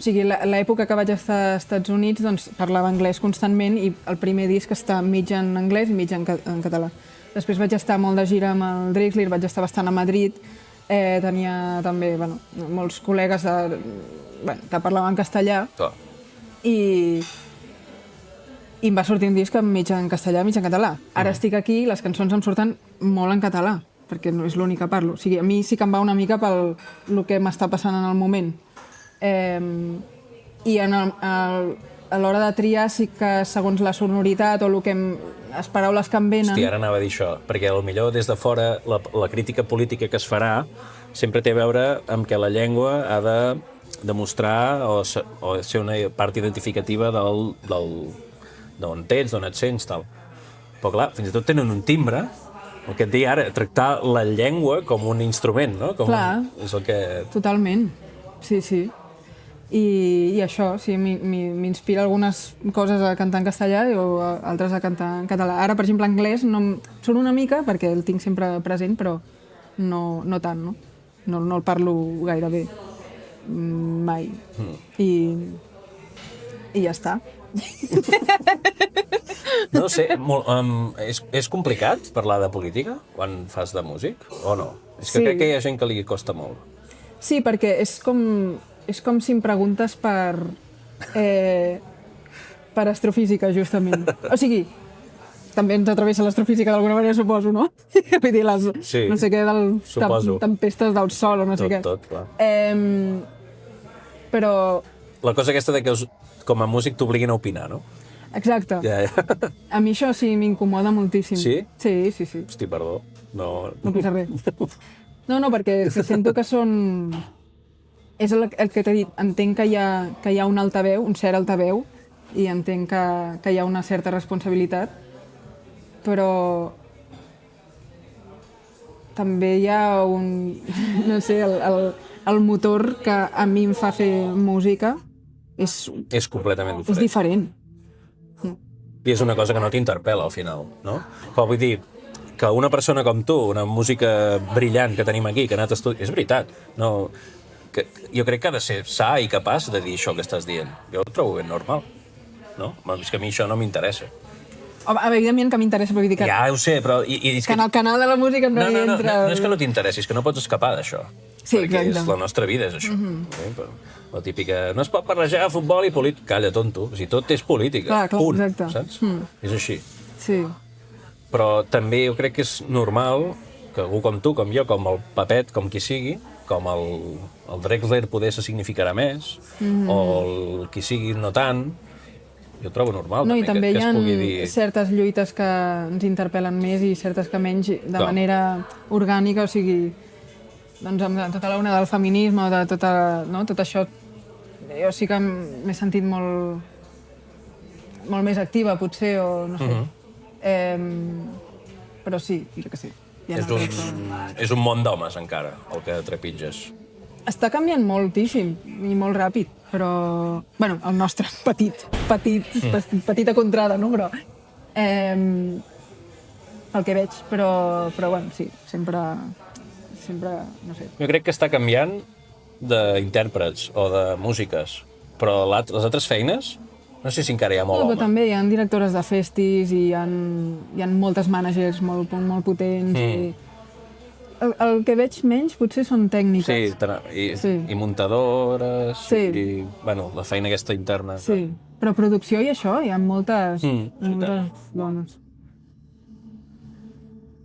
O sigui, l'època que vaig estar als Estats Units doncs, parlava anglès constantment i el primer disc està mig en anglès i mig en català. Després vaig estar molt de gira amb el Drexler, vaig estar bastant a Madrid. Tenia també molts col·legues que parlaven castellà i em va sortir un disc mig en castellà, mig en català. Ara estic aquí i les cançons em surten molt en català, perquè no és l'únic que parlo. O sigui, a mi sí que em va una mica pel que m'està passant en el moment. I a l'hora de triar sí que segons la sonoritat o les paraules que em venen... Hòstia, ara anava a dir això, perquè potser des de fora la crítica política que es farà sempre té a veure amb que la llengua ha de demostrar o ser una part identificativa d'on ets, d'on et sents, tal. Però clar, fins i tot tenen un timbre, el que et deia ara, tractar la llengua com un instrument, no? Clar, és el que... Totalment, sí. I això, sí, m'inspira algunes coses a cantar en castellà o altres a cantar en català. Ara, per exemple, anglès surt una mica, perquè el tinc sempre present, però no tant, no? No el parlo gairebé mai. I ja està. No sé, és complicat parlar de política quan fas de músic, o no? És que crec que hi ha gent que li costa molt. Sí, perquè és com si em preguntes per astrofísica, justament. O sigui, també ens atravessa l'astrofísica d'alguna manera, suposo, no? Vull dir, no sé què, tempestes del sol o no sé què. Tot, clar. Però... La cosa aquesta de que com a músic t'obliguin a opinar, no? Exacte. Ja. A mi això sí m'incomoda moltíssim. Sí? Sí. Hosti, perdó. No passa res. No, perquè sento que són... És el que t'he dit, entenc que hi ha un altaveu, un cert altaveu, i entenc que hi ha una certa responsabilitat, però també hi ha no sé, el motor que a mi em fa fer música és completament diferent. És diferent. I és una cosa que no t'interpel·la, al final, no? Però vull dir, que una persona com tu, una música brillant que tenim aquí, que ha anat a estudi... És veritat, no... Jo crec que ha de ser sa i capaç de dir això que estàs dient. Jo ho trobo ben normal, no? És que a mi això no m'interessa. Evidentment que m'interessa, però vull dir que... Ja ho sé, però... Que en el canal de la música no hi entra... No és que no t'interessi, és que no pots escapar d'això. Sí, perquè exacte. és la nostra vida, és això. La típica, no es pot barrejar futbol i política. Calla, tonto, o sigui, tot és política. Clar, Punt, exacte. saps? És així. Sí. Però també jo crec que és normal que algú com tu, com jo, com el Pepet, com qui sigui, com el Drexler poder se significarà més, o el qui sigui no tant, jo ho trobo normal. No, i també que hi ha es pugui dir... certes lluites que ens interpel·len més i certes que menys de Clar. manera orgànica, o sigui, doncs amb tota la ona del feminisme, de tot això, jo sí que m'he sentit molt més activa, potser, o no sé. Però sí, jo què sé. És un món d'homes, encara, el que trepitges. Està canviant moltíssim i molt ràpid, però... Bueno, el nostre petita contrada, no? Però... el que veig, però bueno, sí, sempre, no sé. Jo crec que està canviant d'intèrprets o de músiques, però les altres feines, no sé si encara hi ha molt No, però home. també hi ha directores de festis i hi ha moltes mànagers molt potents. I... El que veig menys potser són tècniques. Sí, i muntadores, Sí. i bueno, la feina aquesta interna. Sí, però producció i això, hi ha moltes dones.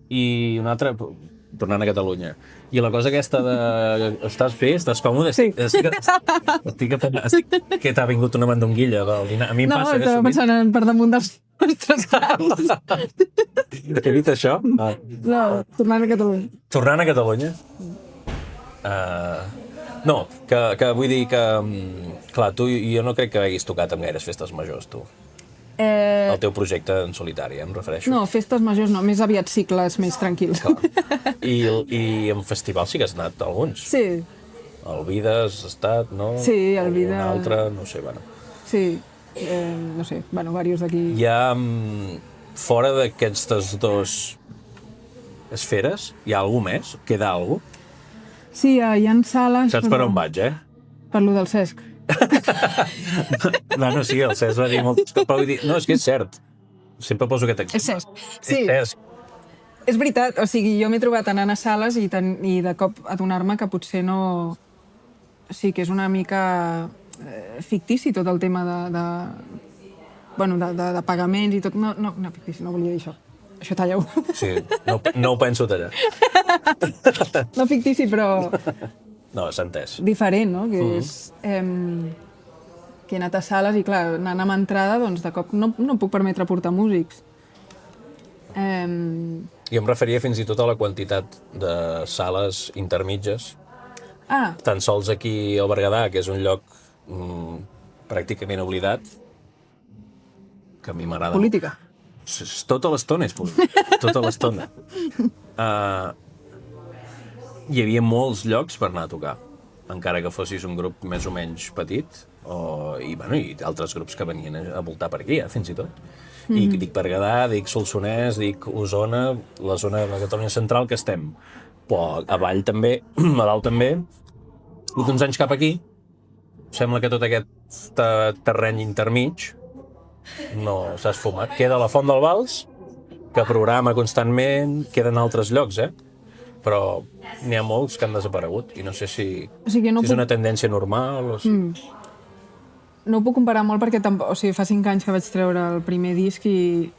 I una altra, tornant a Catalunya, i la cosa aquesta de... Estàs bé? Estàs còmode? Sí. Estic que t'ha vingut una mandonguilla del dinar. A mi em No, passa estava pensant per damunt dels nostres caps. He dit això? Ah. No, tornant a Catalunya. Tornant a Catalunya? No, que vull dir que... Clar, tu i jo no crec que haguis tocat amb gaires festes majors, tu. El teu projecte en solitari, em refereixo. No, festes majors no, més aviat cicles més tranquils. I en festivals sí que has anat alguns. Sí, El Vida has estat, no? Sí, el Vida. Un altre, no sé, bueno. sí, no sé, bueno, diversos d'aquí. Hi ha, fora d'aquestes dues esferes, hi ha algú més? Queda algú? Sí, hi ha sales... Saps per on vaig, eh? Per lo del Cesc. No, sí, el Cesc va dir moltes coses, però vull dir, no, és que és cert. Sempre poso aquest exemple. És Cesc. Sí, És Cesc. és veritat, o sigui, jo m'he trobat anant a sales i de cop adonar-me que potser no... Sí, que és una mica fictici tot el tema de pagaments i tot. No, fictici, no volia dir això. Això talla-ho. Sí, no ho penso tallar. No fictici, però No, s'ha entès. diferent, no? Que és... que he anat a sales i, clar, anant amb entrada, doncs, de cop no puc permetre portar músics. I em referia fins i tot a la quantitat de sales intermitges, tan sols aquí al Berguedà, que és un lloc pràcticament oblidat, que a mi m'agrada. Política. Tota l'estona és política, tota l'estona. Hi havia molts llocs per anar a tocar, encara que fossis un grup més o menys petit, i altres grups que venien a voltar per aquí, fins i tot. I dic Berguedà, dic Solsonès, dic Osona, la zona de la Catalunya central que estem. Però a Vall també, a dalt també, i d'uns anys cap aquí, sembla que tot aquest terreny intermig no s'ha esfumat. Queda la Font del Vals, que programa constantment, queden altres llocs, però n'hi ha molts que han desaparegut i no sé si és una tendència normal o si... No ho puc comparar molt perquè fa 5 anys que vaig treure el primer disc i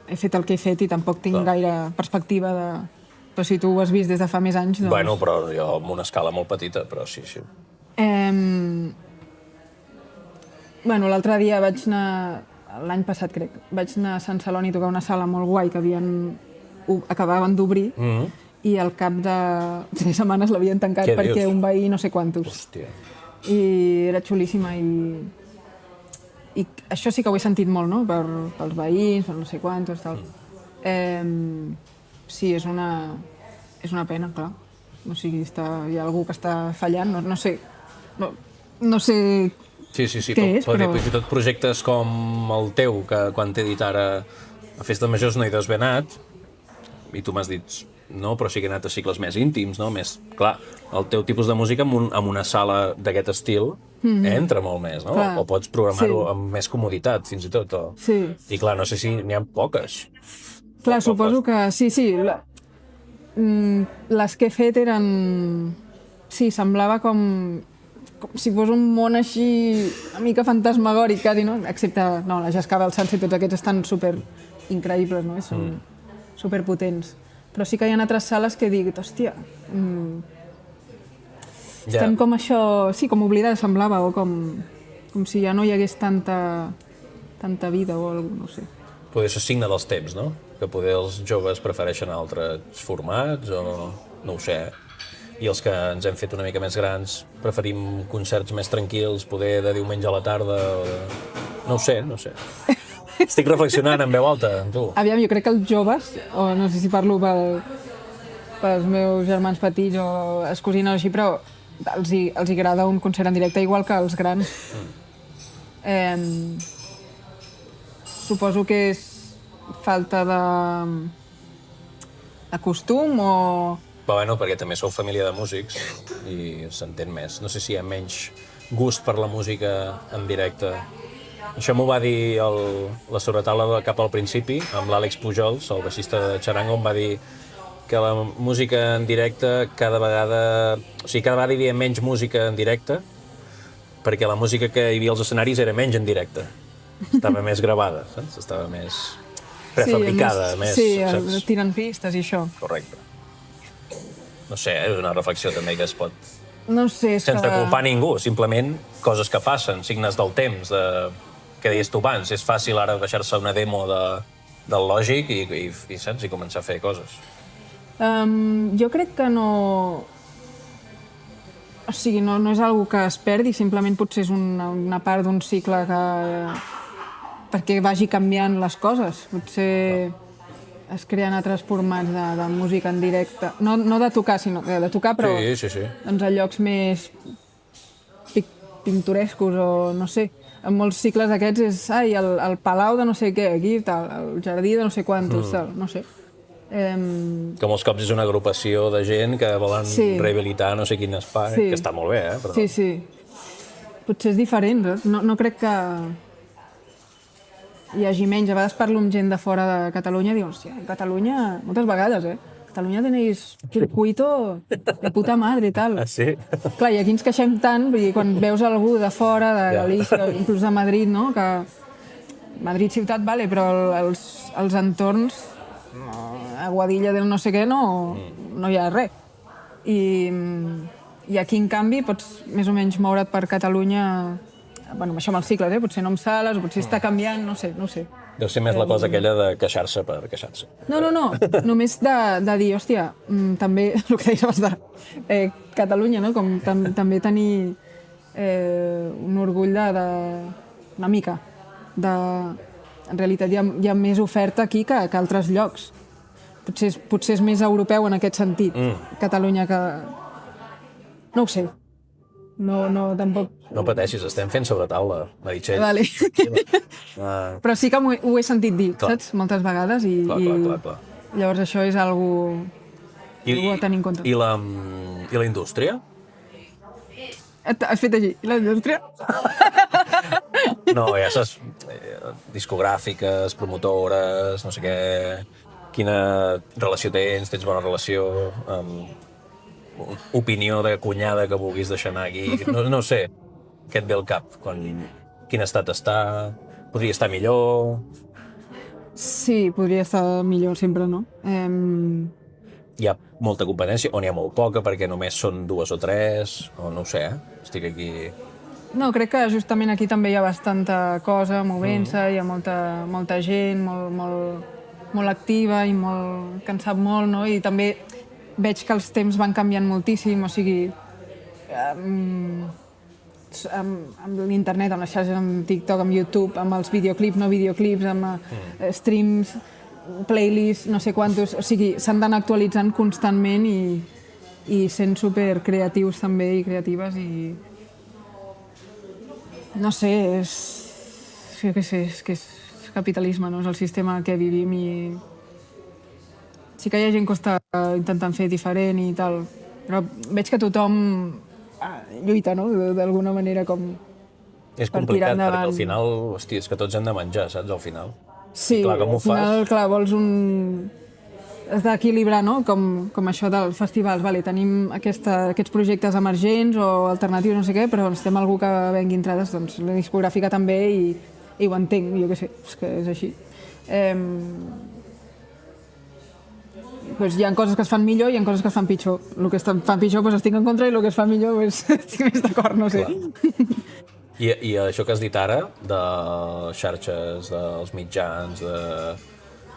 he fet el que he fet i tampoc tinc gaire perspectiva de... Però si tu ho has vist des de fa més anys, doncs... Bueno, però jo amb una escala molt petita, però sí. Bueno, l'altre dia vaig anar... L'any passat, crec, vaig anar a Sant Celoni a tocar una sala molt guai que acabaven d'obrir i al cap de 3 setmanes l'havien tancat perquè un veí no sé quantos. Hòstia. I era xulíssima i això sí que ho he sentit molt, no? Pels veïns, per no sé quantos, tal. Sí, és una pena, clar. O sigui, hi ha algú que està fallant, no sé. No sé Sí, què és, però... Fins i tot projectes com el teu, que quan t'he dit ara a Festes Majors no hi deus haver anat, i tu m'has dit no, però sí que he anat a cicles més íntims, no? Més, clar, el teu tipus de música en una sala d'aquest estil entra molt més, no? Clar. O pots programar-ho amb més comoditat, fins i tot. Sí. I clar, no sé si n'hi ha poques. Clar, suposo que sí. Les que he fet eren sí, semblava com si fos un món així una mica fantasmagòric, quasi, no? Excepte, no, la Jascavel, el Sunset, tots aquests estan super increïbles, no? I són superpotents. Però sí que hi ha altres sales que dic, hòstia, estem com això, sí, com oblidades semblava, o com si ja no hi hagués tanta vida o alguna cosa, no sé. Poder això és signe dels temps, no? Que poder els joves prefereixen altres formats o no ho sé. I els que ens hem fet una mica més grans preferim concerts més tranquils, poder de diumenge a la tarda o de... No ho sé. Estic reflexionant en veu alta, amb tu. Aviam, jo crec que els joves, o no sé si parlo pels meus germans petits o els cosins o així, però els hi agrada un concert en directe igual que als grans. Suposo que és falta de costum o... Però bueno, perquè també sou família de músics i s'entén més. No sé si hi ha menys gust per la música en directe. Això m'ho va dir la sobretaula cap al principi, amb l'Àlex Pujols, el baixista de Charango, em va dir que la música en directe cada vegada hi havia menys música en directe perquè la música que hi havia als escenaris era menys en directe. Estava més gravada, saps? Estava més prefabricada. Sí, tiren pistes i això. Correcte. No sé, és una reflexió també que es pot... No sé, és sense culpar ningú, simplement coses que passen, signes del temps, que deies tu abans. És fàcil ara baixar-se una demo del Logic i saps? I començar a fer coses. Jo crec que no... O sigui, no és algo que es perdi, simplement potser és una part d'un cicle perquè vagi canviant les coses. Potser es creen altres formats de música en directe. No de tocar, sinó de tocar, però sí. doncs a llocs més pintorescos o no sé. En molts cicles aquests és el palau de no sé què, aquí, tal, el jardí de no sé quantos, tal, no sé. Que molts cops és una agrupació de gent que volen rehabilitar no sé quin espai, que està molt bé, però... Sí. Potser és diferent, no crec que hi hagi menys. A vegades parlo amb gent de fora de Catalunya i diu, hòstia, a Catalunya, moltes vegades, Catalunya tenéis circuito de puta madre i tal. Ah, sí? Clar, i aquí ens queixem tant, vull dir, quan veus algú de fora, de Galícia, inclús de Madrid, no?, que Madrid ciutat, vale, però els entorns, a Guadilla del no sé què, no hi ha res. I aquí, en canvi, pots més o menys moure't per Catalunya, bueno, això amb els cicles, potser no amb sales, potser està canviant, no sé. Deu ser més la cosa aquella de queixar-se per queixar-se. No, només de dir, hòstia, també, el que deies abans de Catalunya, no?, com també tenir un orgull una mica, en realitat hi ha més oferta aquí que altres llocs. Potser és més europeu en aquest sentit, Catalunya, que... No ho sé. No, tampoc... No pateixis, estem fent sobre taula, Meritxell. Vale. Però sí que ho he sentit dir, saps? Moltes vegades. Clar. Llavors això és algo a tenir en compte. I la indústria? Has fet així. I la indústria? No, ja saps, discogràfiques, promotores, no sé què... Quina relació tens bona relació amb... opinió de cunyada que vulguis deixar anar aquí, no sé què et ve al cap, quin estat està, podria estar millor... Sí, podria estar millor sempre, no? Hi ha molta competència, o n'hi ha molt poca perquè només són 2 o 3, o no ho sé, estic aquí... No, crec que justament aquí també hi ha bastanta cosa movent-se, hi ha molta gent, molt activa i que en sap molt, no? I també veig que els temps van canviant moltíssim, o sigui, amb l'internet, amb les xarxes, amb TikTok, amb YouTube, amb els videoclips, no videoclips, amb streams, playlists, no sé quantos, o sigui, s'han d'anar actualitzant constantment i sent super creatius també i creatives i... No sé, és que és capitalisme, no? És el sistema que vivim i... Sí que hi ha gent que està intentant fer diferent i tal, però veig que tothom lluita, no?, d'alguna manera com... És complicat perquè al final, hòstia, és que tots hem de menjar, saps, al final? Sí, clar, com ho al final, fas? clar, vols has d'equilibrar, no? Com això dels festivals. Vale, tenim aquests projectes emergents o alternatius, no sé què, però necessitem algú que vengui entrades, doncs la discogràfica també i ho entenc, jo què sé, és que és així. Doncs hi ha coses que es fan millor i hi ha coses que es fan pitjor. El que es fan pitjor doncs estic en contra i el que es fa millor doncs, estic més d'acord, no sé. I això que has dit ara, de xarxes, dels mitjans,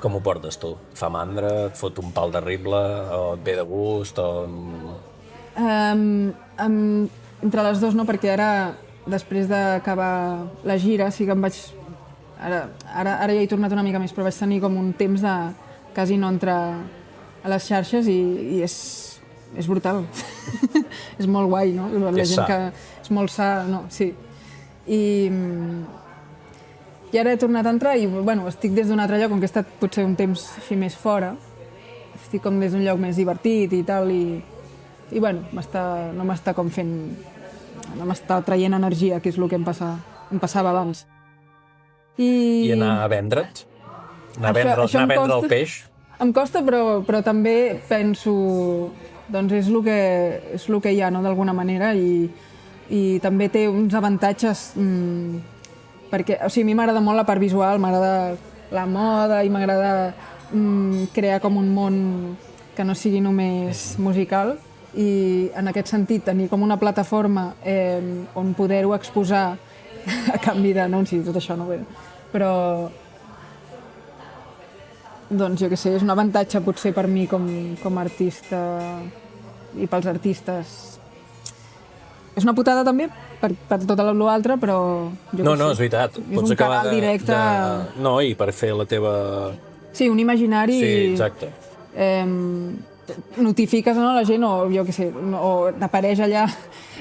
com ho portes tu? Et fa mandra, et fot un pal terrible, o et ve de gust, o... Entre les dues no, perquè ara, després d'acabar la gira, sí que em vaig... Ara ja he tornat una mica més, però vaig tenir com un temps de quasi no entrar a les xarxes i és brutal. És molt guai, no? La És gent sa. que és molt sa, no, sí. I ara he tornat a entrar i, bueno, estic des d'un altre lloc, on he estat potser un temps així més fora. Estic com des d'un lloc més divertit i tal, i bueno, no m'està com fent... No m'està traient energia, que és el que em passava abans. I anar a vendre't? Anar a vendre el peix? Em costa, però també penso... Doncs és el que hi ha, no?, d'alguna manera, i també té uns avantatges, perquè, o sigui, a mi m'agrada molt la part visual, m'agrada la moda i m'agrada crear com un món que no sigui només musical, i en aquest sentit tenir com una plataforma on poder-ho exposar a canvi d'anuncis, tot això no ve, però doncs jo què sé, és un avantatge potser per mi com a artista i pels artistes. És una putada també per tot l'altre, però jo No, què sé. és veritat. És un canal directe... No, i per fer la teva... Sí, un imaginari... Sí, exacte. Notifiques, no, la gent, o jo què sé, o t'apareix allà,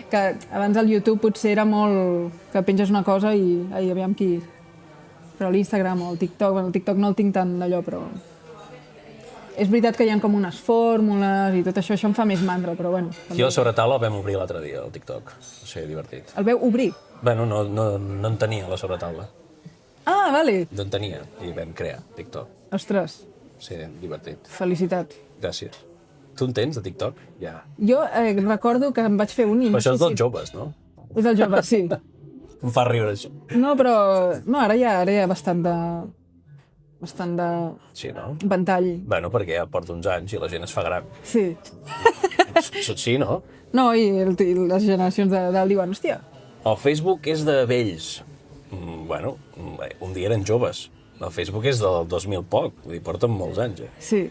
que abans al YouTube potser era molt que penges una cosa i aviam qui... Però l'Instagram o el TikTok, bueno, el TikTok no el tinc tant d'allò, però... És veritat que hi ha com unes fórmules i tot això em fa més mandra, però bueno... Aquí a la sobretaula el vam obrir l'altre dia, el TikTok. Va ser divertit. El veu obrir? Bueno, no en tenia a la sobretaula. Ah, vale. No en tenia i vam crear TikTok. Ostres, Sí, divertit. felicitats. Gràcies. Tu en tens, de TikTok? Ja. Jo recordo que em vaig fer un... Però això és dels joves, no? És del jove, sí. Em fa riure, això. No, però... No, ara hi ha bastant de Sí, no? ventall. Bueno, perquè ja porta uns anys i la gent es fa gran. Sí. Sí, no? No, i les generacions de dalt diuen, hòstia, El Facebook és de vells. Bueno, un dia eren joves. El Facebook és del 2000 poc, vull dir, porten molts anys, sí.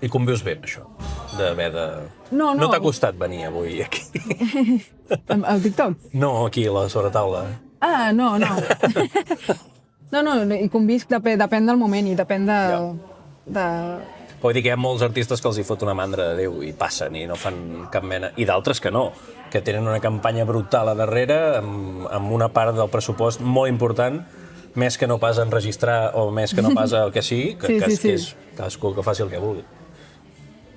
I com vius bé, amb això? D'haver de... No. No t'ha costat venir avui aquí? El TikTok? No, aquí, a la sobretaula. Ah, no. No, i convisc, depèn del moment i depèn de... Vull dir que hi ha molts artistes que els hi fot una mandra de Déu i passen i no fan cap mena... I d'altres que no, que tenen una campanya brutal a darrere amb una part del pressupost molt important, més que no pas enregistrar o més que no pas el que sigui, que és cadascú que faci el que vulgui.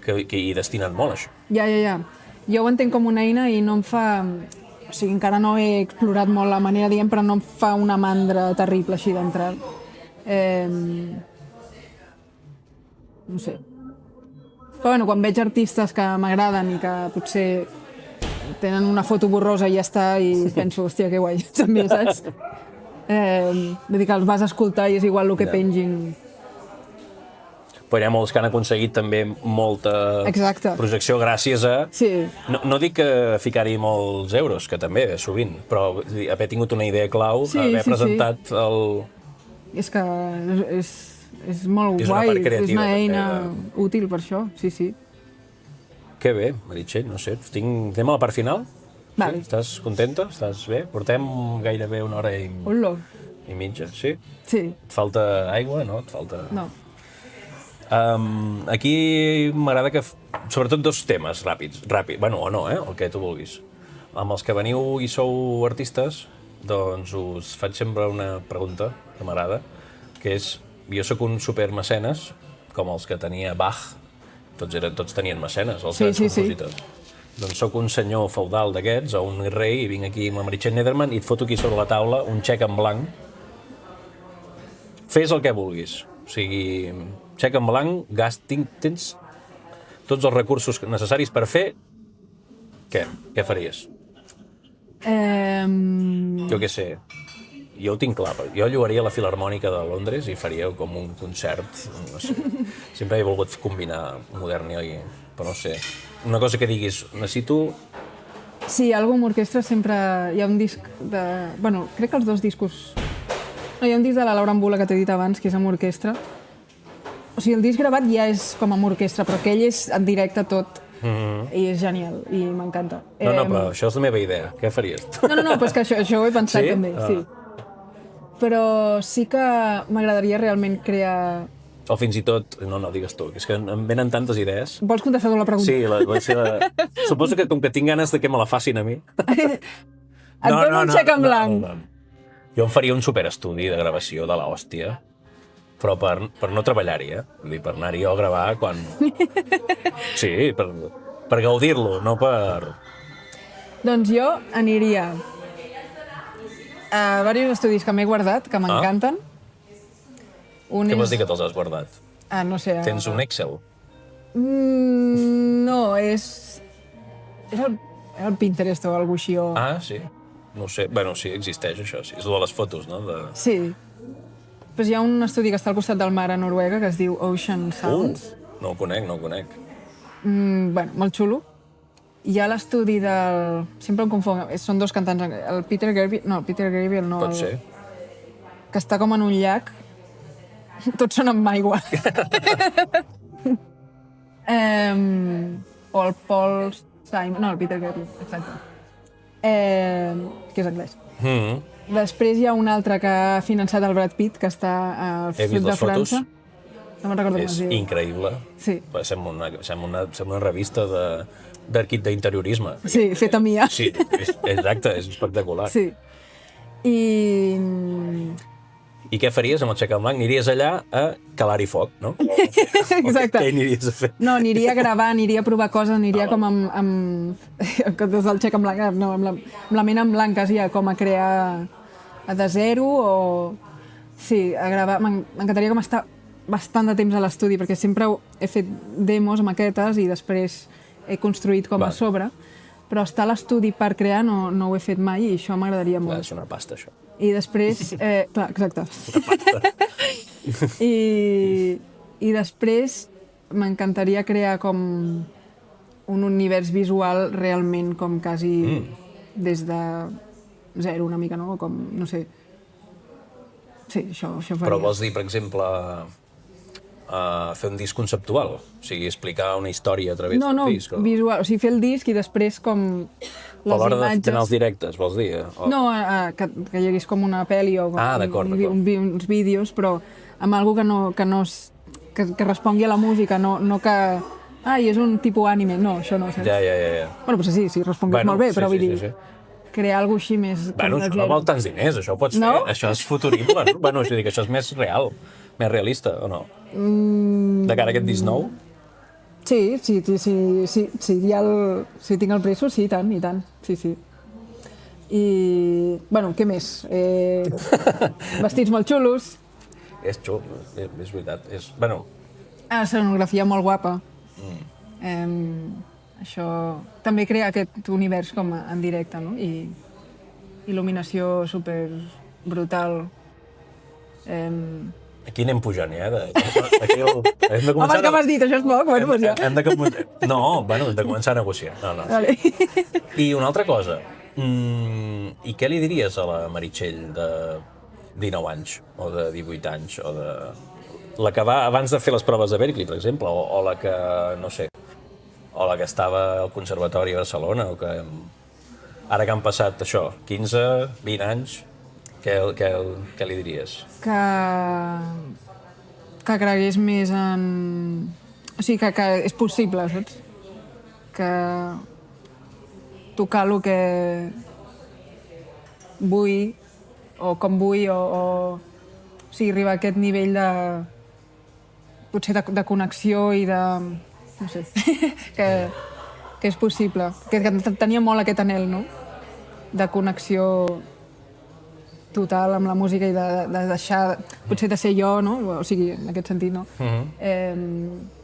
Que hi destinen molt, això. Ja. Jo ho entenc com una eina i no em fa... O sigui, encara no he explorat molt la manera, diguem, però no em fa una mandra terrible així d'entrar. No sé. Però bueno, quan veig artistes que m'agraden i que potser tenen una foto borrosa i ja està, i penso, hòstia, que guai, també, saps? Vull dir que els vas escoltar i és igual el que pengin. Però hi ha molts que han aconseguit també molta projecció gràcies a... Sí. No dic que ficar-hi molts euros, que també, sovint, però haver tingut una idea clau, haver presentat el... És que és molt guai, és una eina útil per això, sí. Que bé, Meritxell, no sé, anem a la part final? Vale. Sí? Estàs contenta? Estàs bé? Portem gairebé una hora i mitja, sí? Sí. Et falta aigua, no? Et falta... No. Aquí m'agrada que... Sobretot dos temes ràpids, bueno, o no, el que tu vulguis. Amb els que veniu i sou artistes, doncs us faig sempre una pregunta que m'agrada, que és, jo sóc un supermecenes, com els que tenia Bach, tots tenien mecenes, els grans compositors. Doncs sóc un senyor feudal d'aquests, o un rei, i vinc aquí amb la Meritxell Nederman i et foto aquí sobre la taula un xec en blanc. Fes el que vulguis, o sigui... xec en blanc, tens tots els recursos necessaris per fer... Què? Què faries? Jo què sé. Jo ho tinc clar. Jo llogaria la Filharmònica de Londres i faria com un concert. No sé. Sempre he volgut combinar modern i... Però no sé. Una cosa que diguis, necessito... Sí, algú amb orquestra sempre... Hi ha un disc de... Bueno, crec que els dos discos... No, hi ha un disc de la Laura Ambula que t'he dit abans, que és amb orquestra. O sigui, el disc gravat ja és com amb orquestra, però aquell és en directe tot. I és genial, i m'encanta. No, però això és la meva idea. Què faries? No, però és que això ho he pensat Sí? també, sí. Però sí que m'agradaria realment crear... O fins i tot... No, digues tu, que és que em venen tantes idees. Vols contestar tu la pregunta? Sí, suposo que com que tinc ganes de que me la facin a mi... Et dono un xec en blanc. No. Jo em faria un superestudi de gravació de l'hòstia, però per no treballar-hi, Vull dir, per anar-hi a gravar quan... Sí, per gaudir-lo, no per... Doncs jo aniria a diversos estudis que m'he guardat, que m'encanten. Què vols dir que te'ls has guardat? No sé... Tens un Excel? No, és el Pinterest o alguna així. Sí? No sé. Bueno, sí, existeix això, sí. És el de les fotos, no? Sí. Pues hi ha un estudi que està al costat del mar a Noruega que es diu Ocean Sounds. No ho conec. Bueno, molt xulo. Hi ha l'estudi del... Sempre em confonc, són dos cantants. El Peter Gabriel... No, el Peter Gabriel no. Pot ser. Que està com en un llac. Tots són amb aigua. O el Paul Simon... No, el Peter Gabriel, exacte. Que és anglès. Després hi ha un altre que ha finançat el Brad Pitt, que està al sud de França. No me'n recordo com es diu. És increïble. Sí. Sembla una revista d'interiorisme. Sí, feta mia. Sí, exacte, és espectacular. Sí. I què faries amb el xec en blanc? Aniries allà a calar-hi foc, no? Exacte. Què aniries a fer? No, aniria a gravar, aniria a provar coses, aniria com des del xec en blanc, no, amb la ment en blanc, quasi, com a crear de zero o... Sí, a gravar. M'encantaria com estar bastant de temps a l'estudi, perquè sempre he fet demos, maquetes, i després he construït com a sobre, però estar a l'estudi per crear no ho he fet mai, i això m'agradaria molt. És una pasta, això. I després... clar, exacte. I després m'encantaria crear com un univers visual realment com quasi des de zero una mica, no? Com, no sé... Sí, això faria. Però vols dir, per exemple, fer un disc conceptual? O sigui, explicar una història a través del disc? No, visual. O sigui, fer el disc i després com les a l'hora imatges... de tenir els directes, vols dir? No, que hi hagués com una pel·li o d'acord. uns vídeos, però amb algú que respongui a la música, no que... és un tipus anime. No, això no. Saps? Ja. Bueno, pues sí, respongués molt bé, però vull dir... Crear alguna cosa així més... Bueno, això no val tants diners, això ho pots fer. Això és futurible, no? Bueno, això és més real, més realista, o no? De cara a aquest disc nou? Sí, si tinc el preso, sí, i tant, sí. I, bueno, què més? Vestits molt xulos. És xulo, és veritat. Escenografia molt guapa. Això també crea aquest univers com en directe, no? I il·luminació super brutal. Aquí anem pujant, ja. Hem de començar... Home, que m'has dit, això és poc, bueno, doncs ja. Hem de començar a negociar. No. Vale. I una altra cosa. I què li diries a la Meritxell de 19 anys, o de 18 anys, o de... La que va abans de fer les proves de Berklee, per exemple, o la que, no sé, o la que estava al Conservatori a Barcelona, o que ara que han passat això, 15, 20 anys, què li diries? Que cregués més en... O sigui, que és possible, saps? Que tocar el que vull, o com vull, o sigui, arribar a aquest nivell de... potser de connexió i de... no sé, que és possible. Que tenia molt aquest anhel, no? De connexió total amb la música i de deixar, potser de ser jo, no? O sigui, en aquest sentit, no?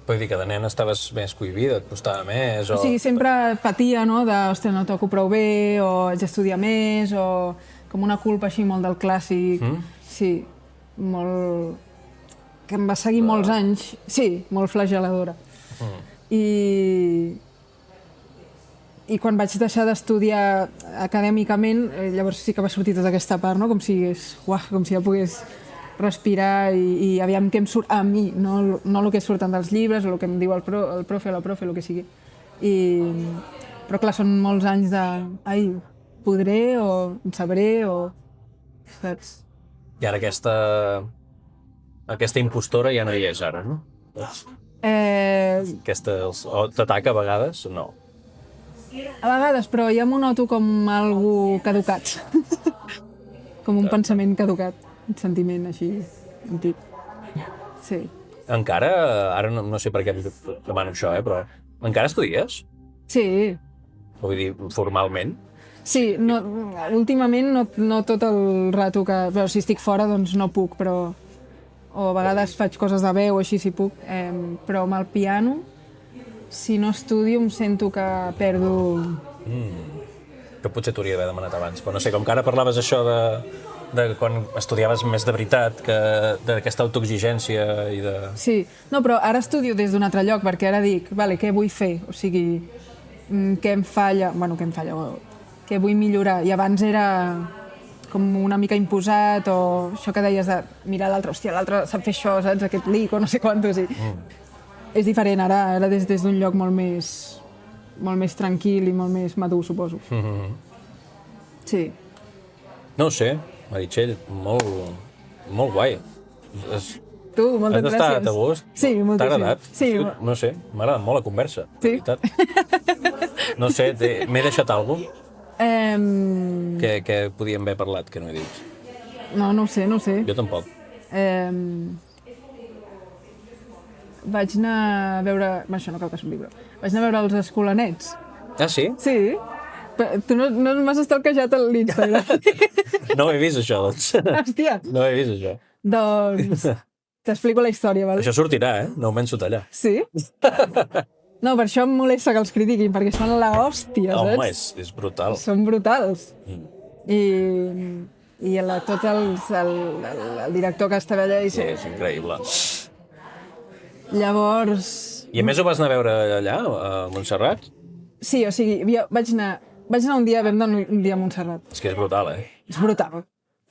Vull dir que de nen estaves més cohibida, et costava més, o... O sigui, sempre patia, no?, de, ostres, no toco prou bé, o haig d'estudiar més, o com una culpa així molt del clàssic. Sí, molt... que em va seguir molts anys. Sí, molt flagel·ladora. I quan vaig deixar d'estudiar acadèmicament, llavors sí que va sortir tota aquesta part, no?, com si ja pogués respirar i aviam què em surt a mi, no el que surten dels llibres o el que em diu el profe o la profe, el que sigui. Però clar, són molts anys de... Ai, podré o en sabré o... Saps? I ara aquesta impostora ja no hi és ara, no? O t'ataca a vegades? No. A vegades, però ja m'ho noto com algo caducat. Com un pensament caducat, un sentiment així antic. Sí. Encara, ara no sé per què em demano això, però encara estudies? Sí, Vull dir, formalment? sí, últimament no tot el rato que... Però si estic fora, doncs no puc, però... O a vegades faig coses de veu, així si puc, però amb el piano, si no estudio, em sento que perdo... Que potser t'hauria d'haver demanat abans, però no sé, com que ara parlaves això de quan estudiaves més de veritat, d'aquesta autoexigència i de... Sí, no, però ara estudio des d'un altre lloc, perquè ara dic, vale, què vull fer? O sigui, què em falla? Bueno, què em falla? Què vull millorar? I abans era com una mica imposat, o això que deies de mirar l'altre, hòstia, l'altre sap fer això, saps? Aquest lic o no sé quantos. És diferent, ara des d'un lloc molt més tranquil i molt més madur, suposo. Sí. No ho sé, Meritxell, molt guai. Tu, moltes Has gràcies. estat a gust? Sí, moltes T'ha agradat? Sí. No sé, m'ha agradat molt la conversa, Sí? de veritat. No sé, m'he deixat alguna cosa que podíem haver parlat, que no he dit. No ho sé. Jo tampoc. Vaig anar a veure... Bé, això no cal que s'ho digui, però... Vaig anar a veure els Escolanets. Ah, sí? Sí? Però tu no m'has estalquejat a l'Instagram. No ho he vist, això, doncs. Hòstia! No ho he vist, això. Doncs... T'explico la història, val? Això sortirà, no ho penso tallar. Sí? No, per això em molesta que els critiquin, perquè són la hòstia, saps? Home, és brutal. Són brutals. I tot el director que estava allà... Sí, és increïble. Llavors... I a més ho vas anar a veure allà, a Montserrat? Sí, o sigui, vaig anar un dia, vam anar un dia a Montserrat. És que és brutal, És brutal.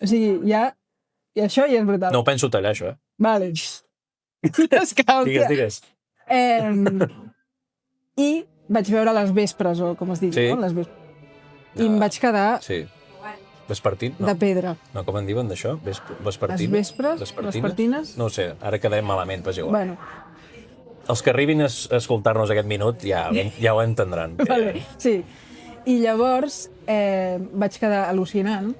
O sigui, i això ja és brutal. No ho penso tallar, això, Vale. És que, hòstia. Digues. I vaig veure les vespres, o com es digui, Sí. no? Les vespres. I em vaig quedar Sí. Vespertint? No. de pedra. No, com en diuen d'això? Vespertines? Les vespres? Vespertines? No ho sé, ara quedem malament, però és igual. Bueno, Els que arribin a escoltar-nos aquest minut ja ho entendran. vale. Sí. I llavors vaig quedar al·lucinant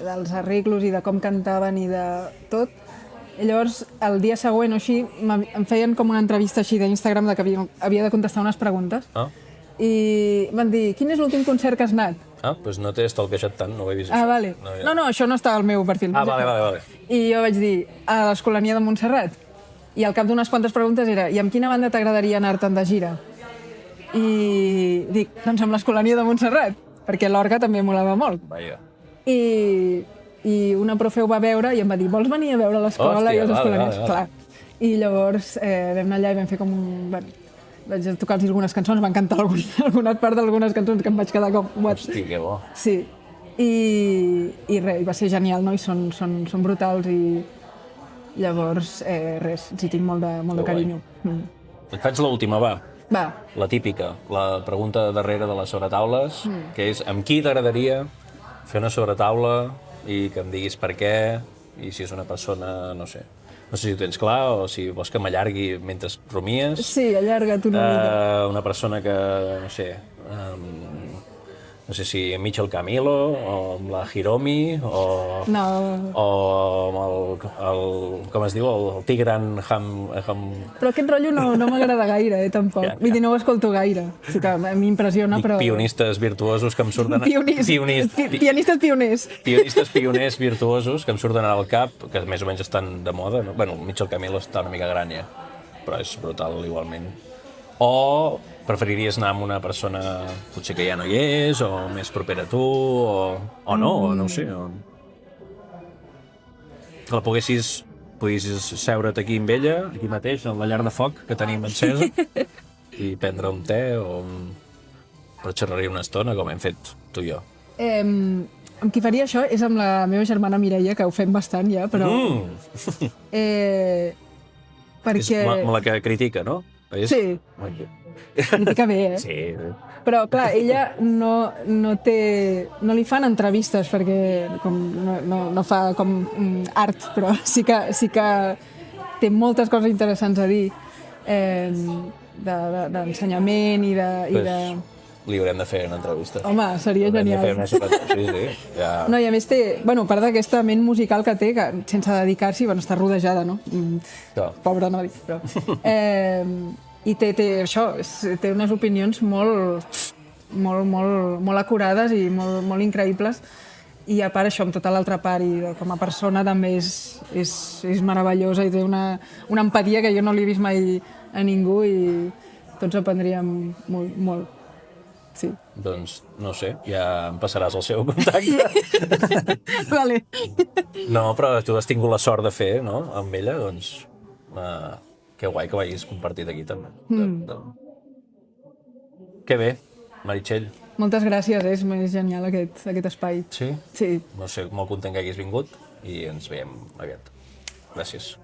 dels arreglos i de com cantaven i de tot. I llavors, el dia següent o així, em feien com una entrevista així d'Instagram de que havia de contestar unes preguntes. Ah, I van dir, quin és l'últim concert que has anat? doncs no t'he estalquejat tant, no ho he vist. Ah, això. vale. No, això no estava al meu perfil. Ah, vale. I jo vaig dir, a l'Escolania de Montserrat. I al cap d'unes quantes preguntes era, i amb quina banda t'agradaria anar-te'n de gira? I dic, doncs amb l'Escolania de Montserrat, perquè l'Orga també molava molt. Vaja. I una profe ho va veure i em va dir, vols venir a veure l'escola Hòstia, i els vale, escolanians? vale. Clar. I llavors vam anar allà i vam fer com un... Bueno, vaig tocar-los algunes cançons, van cantar algunes parts d'algunes cançons que em vaig quedar com... What? Hosti, que bo. Sí. I res, va ser genial, no? I són brutals i llavors, res, els hi tinc molt de carinyo. Et faig l'última, va. Va, La típica, la pregunta darrere de les sobretaules, que és amb qui t'agradaria fer una sobretaula i que em diguis per què, i si és una persona, no sé si ho tens clar o si vols que m'allargui mentre rumies. sí, allarga't una mica. Una persona que, no sé, no sé si amb Michel Camilo, o amb la Hiromi, o No, amb com es diu, el Tigran però aquest rotllo no m'agrada gaire, tampoc. Ja. Vull dir, no ho escolto gaire. O sigui que a mi m'impressiona, però... pionistes virtuosos que em surten... Pianistes pioners. Pionistes pioners virtuosos que em surten al cap, que més o menys estan de moda. No? Bueno, Michel Camilo està una mica gran ja, però és brutal igualment. O preferiries anar amb una persona potser que ja no hi és, o més propera a tu, o no, o no ho sé. Que la poguessis seure't aquí amb ella, aquí mateix, en la llar de foc que tenim encesa, i prendre un te per xerrar-hi una estona, com hem fet tu i jo. Amb qui faria això és amb la meva germana Mireia, que ho fem bastant ja, però... Perquè... És la que critica, no? És? Sí. Critica bé, eh? Sí. Però, clar, ella no li fan entrevistes perquè no fa com art, però sí que té moltes coses interessants a dir d'ensenyament i de... Li haurem de fer una entrevista. Home, seria genial. Sí. Ja. No, i a més té, bueno, a part d'aquesta ment musical que té, que sense dedicar-s'hi, bueno, està rodejada, no? Pobra noi, però... I té això, té unes opinions molt acurades i molt increïbles, i a part això, amb tota l'altra part, i com a persona també és meravellosa i té una empatia que jo no l'he vist mai a ningú i tots aprendríem molt. Sí. Doncs, no sé, ja em passaràs el seu contacte. Vale. No, però tu has tingut la sort de fer, no?, amb ella, doncs... Que guai que ho hagis compartit aquí, també. Que bé, Meritxell. Moltes gràcies, és genial aquest espai. Sí? Sí. No sé, molt content que hagis vingut i ens veiem aviat. Gràcies.